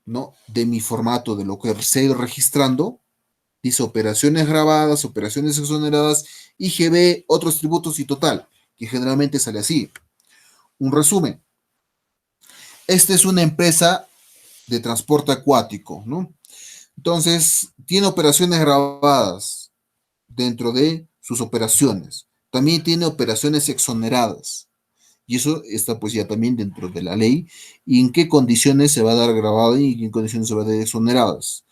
Speaker 1: ¿no? De mi formato, de lo que se ha ido registrando. Dice operaciones grabadas, operaciones exoneradas, IGB, otros tributos y total, que generalmente sale así. Un resumen. Esta es una empresa de transporte acuático, ¿no? Entonces, tiene operaciones grabadas dentro de sus operaciones. También tiene operaciones exoneradas. Y eso está pues ya también dentro de la ley. Y en qué condiciones se va a dar grabada y en qué condiciones se va a dar exoneradas.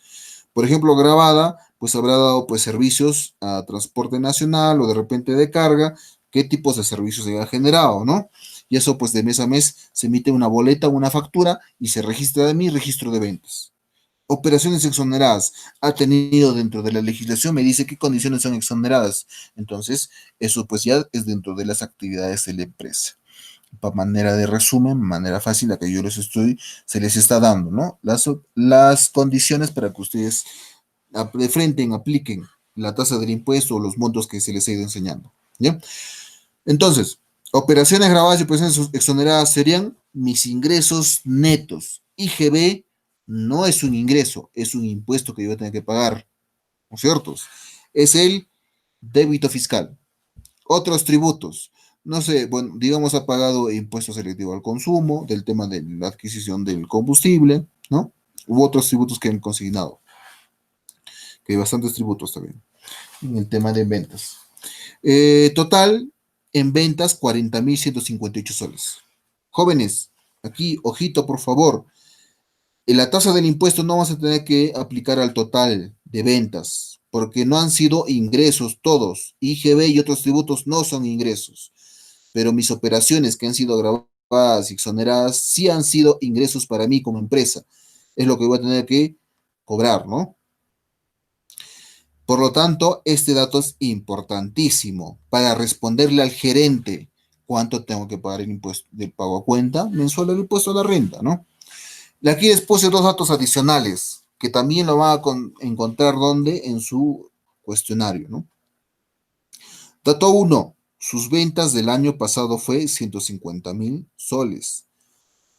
Speaker 1: Por ejemplo, grabada, pues habrá dado pues servicios a transporte nacional o de repente de carga, qué tipos de servicios se ha generado, ¿no? Y eso pues de mes a mes se emite una boleta, una factura y se registra en mi registro de ventas. Operaciones exoneradas, ha tenido dentro de la legislación, me dice qué condiciones son exoneradas. Entonces, eso pues ya es dentro de las actividades de la empresa. Para manera de resumen, manera fácil, la que yo les estoy, se les está dando, ¿no? Las condiciones para que ustedes de frente apliquen la tasa del impuesto o los montos que se les ha ido enseñando, ¿ya? Entonces, operaciones grabadas y operaciones exoneradas serían mis ingresos netos. IGB no es un ingreso, es un impuesto que yo voy a tener que pagar, ¿no es cierto? Es el débito fiscal. Otros tributos. No sé, bueno, digamos ha pagado impuesto selectivo al consumo, del tema de la adquisición del combustible, ¿no? U otros tributos que han consignado, que hay bastantes tributos también, en el tema de ventas. Total, en ventas, 40.158 soles. Jóvenes, aquí, ojito, por favor, en la tasa del impuesto no vamos a tener que aplicar al total de ventas, porque no han sido ingresos todos. IGB y otros tributos no son ingresos, pero mis operaciones que han sido grabadas y exoneradas sí han sido ingresos para mí como empresa. Es lo que voy a tener que cobrar, ¿no? Por lo tanto, este dato es importantísimo para responderle al gerente cuánto tengo que pagar el impuesto del pago a cuenta mensual del impuesto a la renta, ¿no? Y aquí les puse dos datos adicionales que también lo van a encontrar donde en su cuestionario, ¿no? Dato 1. Sus ventas del año pasado fue 150.000 soles.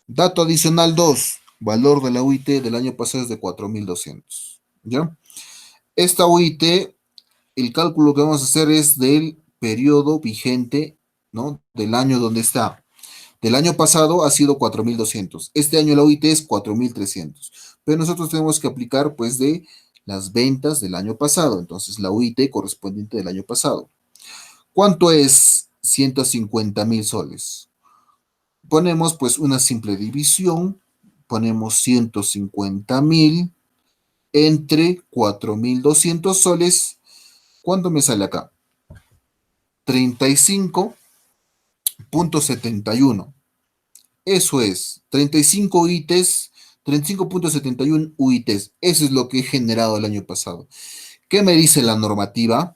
Speaker 1: Dato adicional 2. Valor de la UIT del año pasado es de 4.200. ¿Ya? Esta UIT, el cálculo que vamos a hacer es del periodo vigente, ¿no? Del año donde está. Del año pasado ha sido 4.200. Este año la UIT es 4.300. Pero nosotros tenemos que aplicar pues de las ventas del año pasado. Entonces la UIT correspondiente del año pasado. ¿Cuánto es 150.000 soles? Ponemos pues una simple división. Ponemos 150.000 entre 4.200 soles. ¿Cuánto me sale acá? 35.71. Eso es, 35 UITs, 35.71 UITs. Eso es lo que he generado el año pasado. ¿Qué me dice la normativa,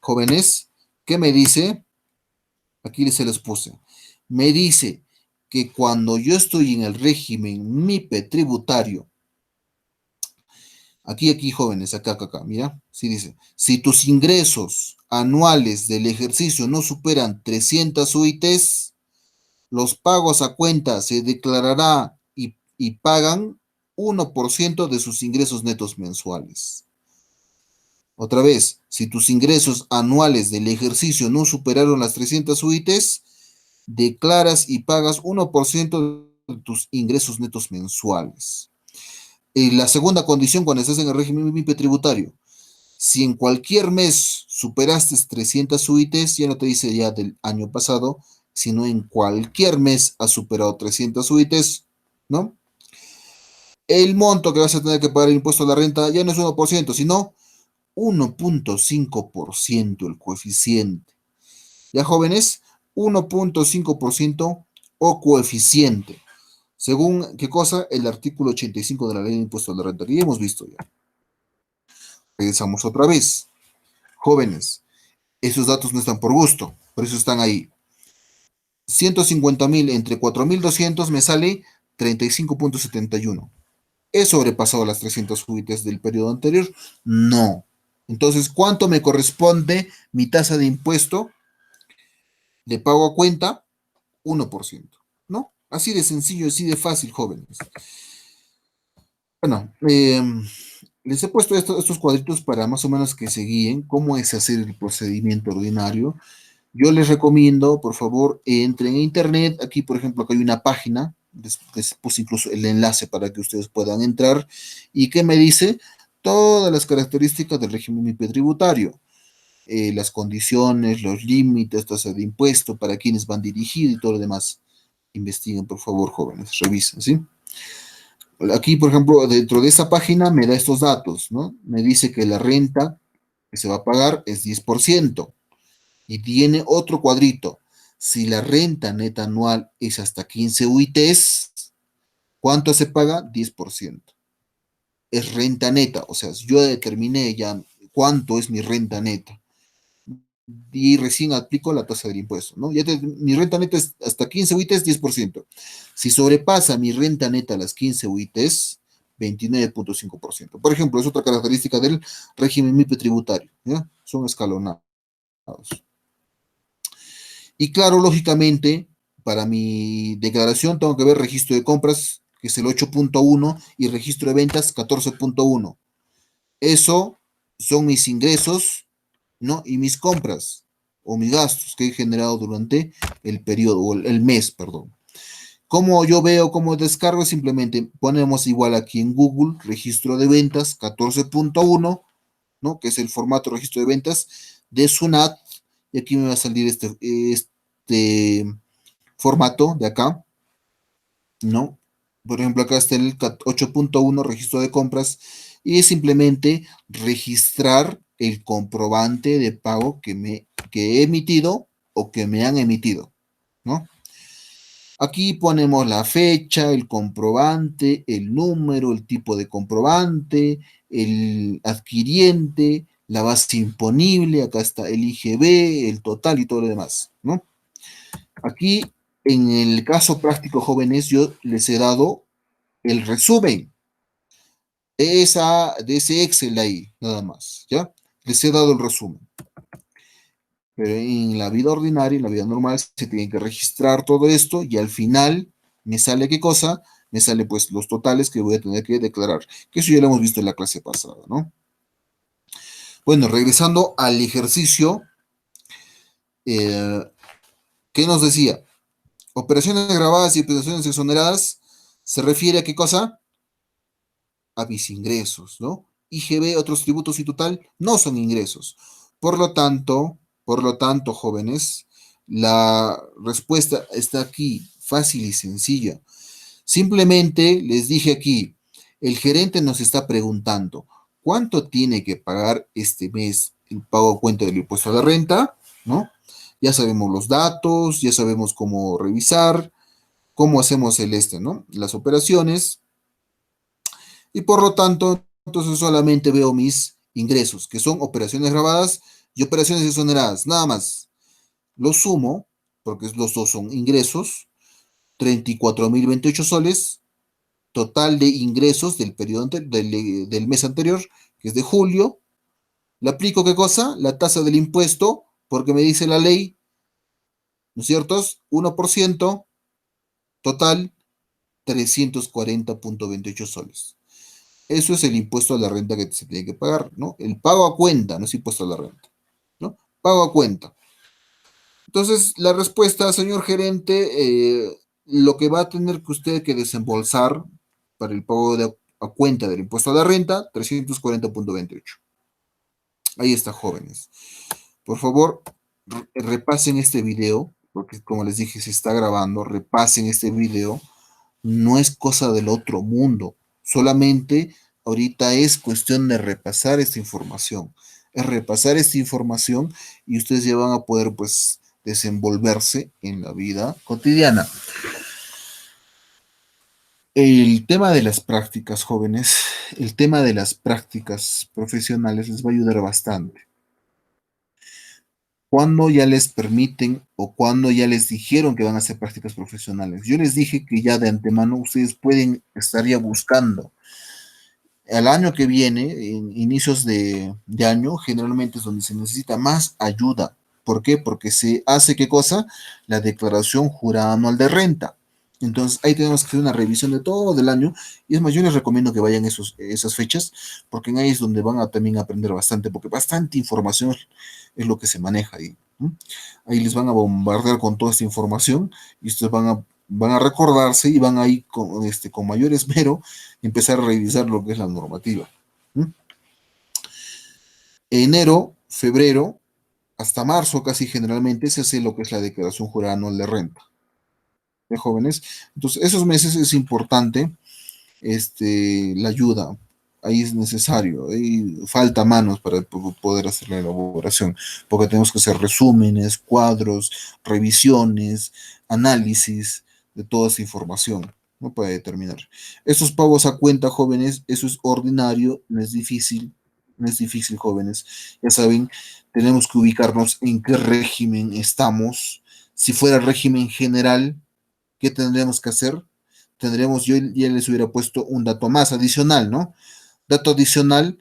Speaker 1: jóvenes? ¿Qué me dice? Aquí se les puse. Me dice que cuando yo estoy en el régimen MIPE tributario, aquí, jóvenes, acá, mira, sí dice, si tus ingresos anuales del ejercicio no superan 300 UITs, los pagos a cuenta se declarará y pagan 1% de sus ingresos netos mensuales. Otra vez, si tus ingresos anuales del ejercicio no superaron las 300 UITs, declaras y pagas 1% de tus ingresos netos mensuales. La segunda condición cuando estás en el régimen MIPE tributario, si en cualquier mes superaste 300 UITs, ya no te dice ya del año pasado, sino en cualquier mes has superado 300 UITs, ¿no? El monto que vas a tener que pagar el impuesto a la renta ya no es 1%, sino 1.5% el coeficiente. ¿Ya, jóvenes? 1.5% o coeficiente. Según, ¿qué cosa? El artículo 85 de la ley de impuesto a la renta, que ya hemos visto ya. Regresamos otra vez. Jóvenes, Esos datos no están por gusto, por eso están ahí. 150.000 entre 4.200 me sale 35.71. ¿He sobrepasado las 300 UITs del periodo anterior? No. Entonces, ¿cuánto me corresponde mi tasa de impuesto de pago a cuenta? 1%. ¿No? Así de sencillo, así de fácil, jóvenes. Bueno, les he puesto estos cuadritos para más o menos que se guíen cómo es hacer el procedimiento ordinario. Yo les recomiendo, por favor, entren a internet. Aquí, por ejemplo, acá hay una página. Les puse incluso el enlace para que ustedes puedan entrar. ¿Y qué me dice? Todas las características del régimen IP tributario. Las condiciones, los límites, tasa de impuesto, para quienes van dirigidos y todo lo demás. Investiguen, por favor, jóvenes. Revisen, ¿sí? Aquí, por ejemplo, dentro de esa página me da estos datos, ¿no? Me dice que la renta que se va a pagar es 10%. Y tiene otro cuadrito. Si la renta neta anual es hasta 15 UITs, ¿cuánto se paga? 10%. Es renta neta, o sea, yo determiné ya cuánto es mi renta neta. Y recién aplico la tasa del impuesto, ¿no? Mi renta neta es hasta 15 UITs, 10%. Si sobrepasa mi renta neta las 15 UITs, 29.5%. Por ejemplo, es otra característica del régimen MIPE tributario, ¿ya? Son escalonados. Y claro, lógicamente, para mi declaración tengo que ver registro de compras, que es el 8.1, y registro de ventas 14.1. Eso son mis ingresos, ¿no? Y mis compras o mis gastos que he generado durante el periodo, o el mes, perdón. Como yo veo cómo descargo, simplemente ponemos igual aquí en Google, registro de ventas 14.1, ¿no? Que es el formato registro de ventas de SUNAT, y aquí me va a salir este formato de acá, ¿no? Por ejemplo, acá está el 8.1 registro de compras y es simplemente registrar el comprobante de pago que he emitido o que me han emitido, ¿no? Aquí ponemos la fecha, el comprobante, el número, el tipo de comprobante, el adquiriente, la base imponible, acá está el IGB, el total y todo lo demás, ¿no? Aquí, en el caso práctico, jóvenes, yo les he dado el resumen de ese Excel ahí, nada más, ¿ya? Les he dado el resumen. Pero en la vida ordinaria, en la vida normal, se tiene que registrar todo esto y al final me sale qué cosa, me sale pues los totales que voy a tener que declarar, que eso ya lo hemos visto en la clase pasada, ¿no? Bueno, regresando al ejercicio, eh, ¿qué nos decía? Operaciones grabadas y operaciones exoneradas, ¿se refiere a qué cosa? A mis ingresos, ¿no? IGB, otros tributos y total, no son ingresos. Por lo tanto, jóvenes, la respuesta está aquí, fácil y sencilla. Simplemente les dije aquí, el gerente nos está preguntando, ¿cuánto tiene que pagar este mes el pago a cuenta del impuesto a la renta? ¿No? Ya sabemos los datos, ya sabemos cómo revisar, cómo hacemos ¿no? Las operaciones, y por lo tanto, entonces solamente veo mis ingresos, que son operaciones grabadas y operaciones exoneradas, nada más. Lo sumo, porque los dos son ingresos, 34.028 soles, total de ingresos del periodo del mes anterior, que es de julio. Le aplico qué cosa? La tasa del impuesto, porque me dice la ley, ¿no es cierto? 1%, total 340.28 soles. Eso es el impuesto a la renta que se tiene que pagar, ¿no? El pago a cuenta, no es impuesto a la renta, ¿no? Pago a cuenta. Entonces, la respuesta, señor gerente, lo que va a tener que usted que desembolsar para el pago a cuenta del impuesto a la renta, 340.28. Ahí está, jóvenes. Por favor, repasen este video, porque como les dije, se está grabando, repasen este video. No es cosa del otro mundo, solamente ahorita es cuestión de repasar esta información, es repasar esta información y ustedes ya van a poder pues desenvolverse en la vida cotidiana. El tema de las prácticas, jóvenes, el tema de las prácticas profesionales les va a ayudar bastante. cuándo ya les permiten o cuándo ya les dijeron que van a hacer prácticas profesionales. Yo les dije que ya de antemano ustedes pueden estar ya buscando. El año que viene, en inicios de año, generalmente es donde se necesita más ayuda. ¿Por qué? Porque se hace, ¿qué cosa? La declaración jurada anual de renta. Entonces, ahí tenemos que hacer una revisión de todo el año. Y es más, yo les recomiendo que vayan esas fechas, porque en ahí es donde van a también aprender bastante, porque bastante información es lo que se maneja ahí. ¿No? Ahí les van a bombardear con toda esta información y ustedes van a recordarse y van a ir con mayor esmero empezar a revisar lo que es la normativa. ¿Mm? Enero, febrero, hasta marzo casi generalmente se hace lo que es la declaración jurada anual de renta de jóvenes. Entonces, esos meses es importante la ayuda. Ahí es necesario, ahí falta manos para poder hacer la elaboración, porque tenemos que hacer resúmenes, cuadros, revisiones, análisis de toda esa información, ¿no? Para determinar. Estos pagos a cuenta, jóvenes, eso es ordinario, no es difícil, no es difícil, jóvenes. Ya saben, tenemos que ubicarnos en qué régimen estamos. Si fuera régimen general, ¿qué tendríamos que hacer? Yo ya les hubiera puesto un dato más adicional, ¿no? Dato adicional,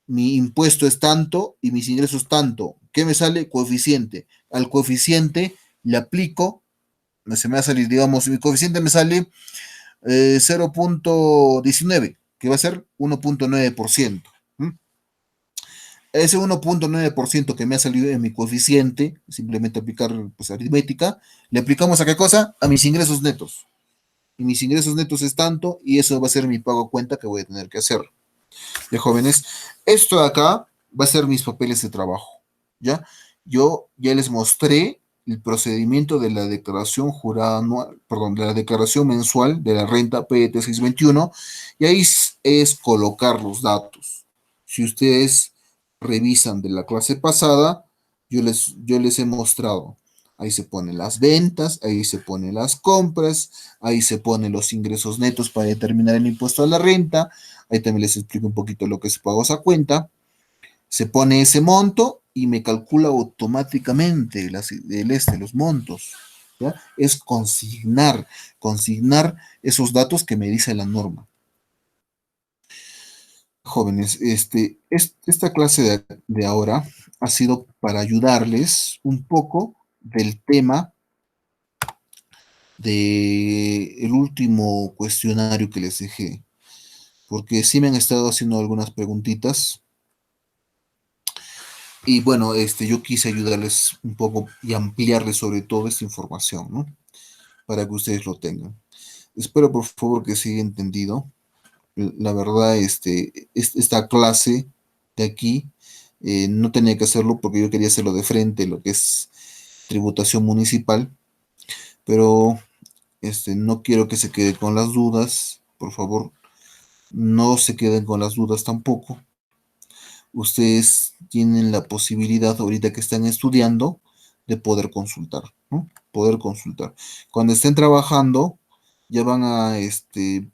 Speaker 1: mi impuesto es tanto y mis ingresos tanto. ¿Qué me sale? Coeficiente. Al coeficiente le aplico, se me va a salir, digamos, mi coeficiente me sale 0.19, que va a ser 1.9%. Ese 1.9% que me ha salido en mi coeficiente, simplemente aplicar pues, aritmética, le aplicamos a qué cosa? A mis ingresos netos. Y mis ingresos netos es tanto, y eso va a ser mi pago a cuenta que voy a tener que hacer. De jóvenes, esto de acá va a ser mis papeles de trabajo, ¿ya? Yo ya les mostré el procedimiento de la declaración jurada anual, perdón, de la declaración mensual de la renta PET 621, y ahí es colocar los datos. Si ustedes revisan de la clase pasada, yo les he mostrado. Ahí se ponen las ventas, ahí se ponen las compras, ahí se ponen los ingresos netos para determinar el impuesto a la renta. Ahí también les explico un poquito lo que es pagos a cuenta. Se pone ese monto y me calcula automáticamente los montos. ¿Ya? Es consignar esos datos que me dice la norma. Jóvenes, esta clase de ahora ha sido para ayudarles un poco del tema del último cuestionario que les dejé, porque sí me han estado haciendo algunas preguntitas y bueno, yo quise ayudarles un poco y ampliarles sobre todo esta información, ¿no? Para que ustedes lo tengan. Espero por favor que se haya entendido. La verdad, esta clase de aquí no tenía que hacerlo porque yo quería hacerlo de frente, lo que es tributación municipal, pero no quiero que se quede con las dudas, por favor, no se queden con las dudas tampoco. Ustedes tienen la posibilidad ahorita que están estudiando de poder consultar, ¿no? Poder consultar. Cuando estén trabajando, ya van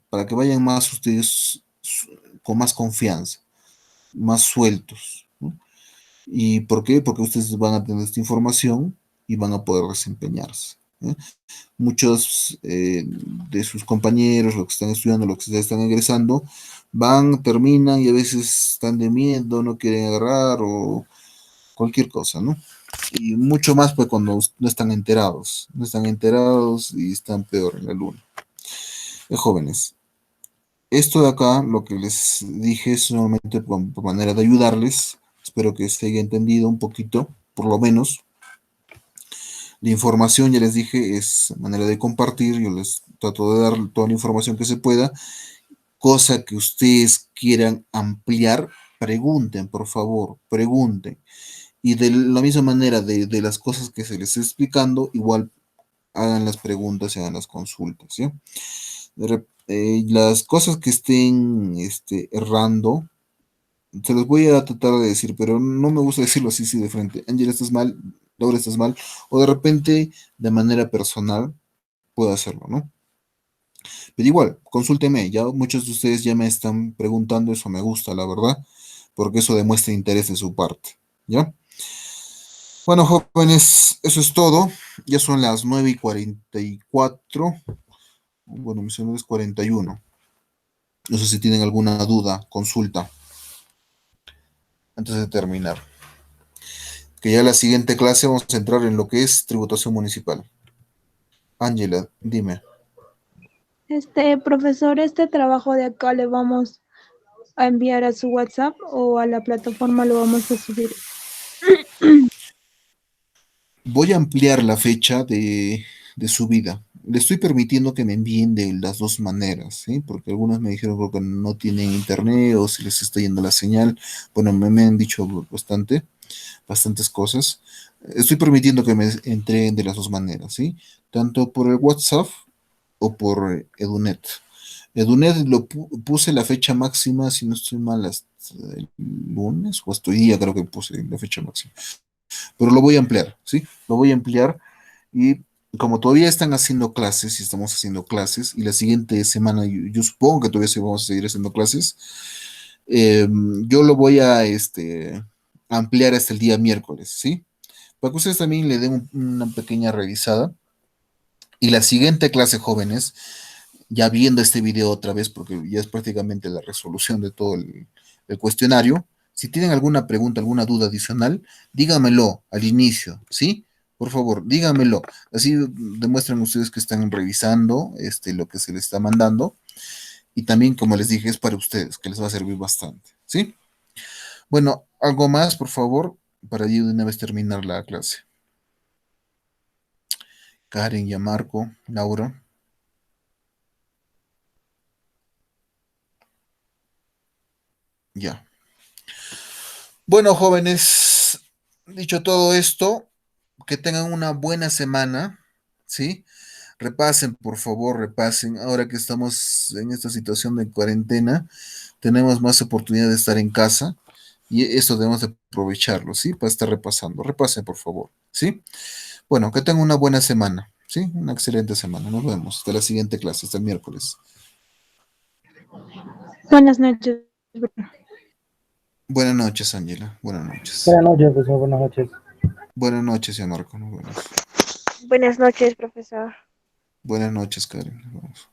Speaker 1: para que vayan más ustedes con más confianza, más sueltos, ¿no? ¿Y por qué? Porque ustedes van a tener esta información y van a poder desempeñarse, ¿eh? Muchos de sus compañeros, los que están estudiando, los que están egresando, terminan y a veces están de miedo, no quieren agarrar o cualquier cosa, ¿no? Y mucho más pues cuando no están enterados y están peor en la luna. Jóvenes, esto de acá, lo que les dije es solamente por manera de ayudarles, espero que se haya entendido un poquito, por lo menos. La información, ya les dije, es manera de compartir. Yo les trato de dar toda la información que se pueda. Cosa que ustedes quieran ampliar, pregunten, por favor, pregunten. Y de la misma manera de las cosas que se les está explicando, igual hagan las preguntas y hagan las consultas, ¿sí? Las cosas que estén errando, se los voy a tratar de decir, pero no me gusta decirlo así, sí, de frente. Ángel, estás mal, Laura, estás mal, o de repente, de manera personal, puedo hacerlo, ¿no? Pero igual, consúlteme, ya muchos de ustedes ya me están preguntando, eso me gusta, la verdad, porque eso demuestra interés de su parte, ¿ya? Bueno, jóvenes, eso es todo. Ya son las 9:44. Bueno, mi celular es 41. No sé si tienen alguna duda, consulta, antes de terminar. Que ya la siguiente clase vamos a entrar en lo que es tributación municipal. Ángela, dime.
Speaker 5: Profesor, este trabajo de acá le vamos a enviar a su WhatsApp o a la plataforma lo vamos a subir.
Speaker 1: Voy a ampliar la fecha de subida. Le estoy permitiendo que me envíen de las dos maneras, ¿sí? Porque algunos me dijeron creo que no tienen internet o se les está yendo la señal. Bueno, me han dicho bastantes cosas. Estoy permitiendo que me entreguen de las dos maneras, ¿sí? Tanto por el WhatsApp o por Edunet. Edunet puse la fecha máxima, si no estoy mal, hasta el lunes o hasta hoy día creo que puse la fecha máxima. Pero lo voy a ampliar, ¿sí? Lo voy a ampliar y como todavía están haciendo clases y estamos haciendo clases y la siguiente semana yo supongo que todavía sí vamos a seguir haciendo clases, yo lo voy a ampliar hasta el día miércoles, ¿sí? Para que ustedes también le den una pequeña revisada. Y la siguiente clase, jóvenes, ya viendo este video otra vez, porque ya es prácticamente la resolución de todo el cuestionario, si tienen alguna pregunta, alguna duda adicional, díganmelo al inicio, ¿sí? Por favor, díganmelo. Así demuestran ustedes que están revisando lo que se les está mandando. Y también, como les dije, es para ustedes, que les va a servir bastante, ¿sí? Bueno, algo más, por favor, para yo de una vez terminar la clase. Karen, ya Marco, Laura. Ya. Bueno, jóvenes, dicho todo esto, que tengan una buena semana, ¿sí? Repasen, por favor, repasen. Ahora que estamos en esta situación de cuarentena, tenemos más oportunidad de estar en casa y eso debemos de aprovecharlo, ¿sí? Para estar repasando. Repasen, por favor, ¿sí? Bueno, que tengan una buena semana, ¿sí? Una excelente semana. Nos vemos. Hasta la siguiente clase, hasta el miércoles.
Speaker 5: Buenas noches.
Speaker 1: Buenas noches, Ángela. Buenas noches.
Speaker 3: Buenas noches, profesor, buenas noches.
Speaker 1: Buenas noches, ya Marco. Nos vemos.
Speaker 2: Buenas noches, profesor.
Speaker 1: Buenas noches, Karen. Nos vemos.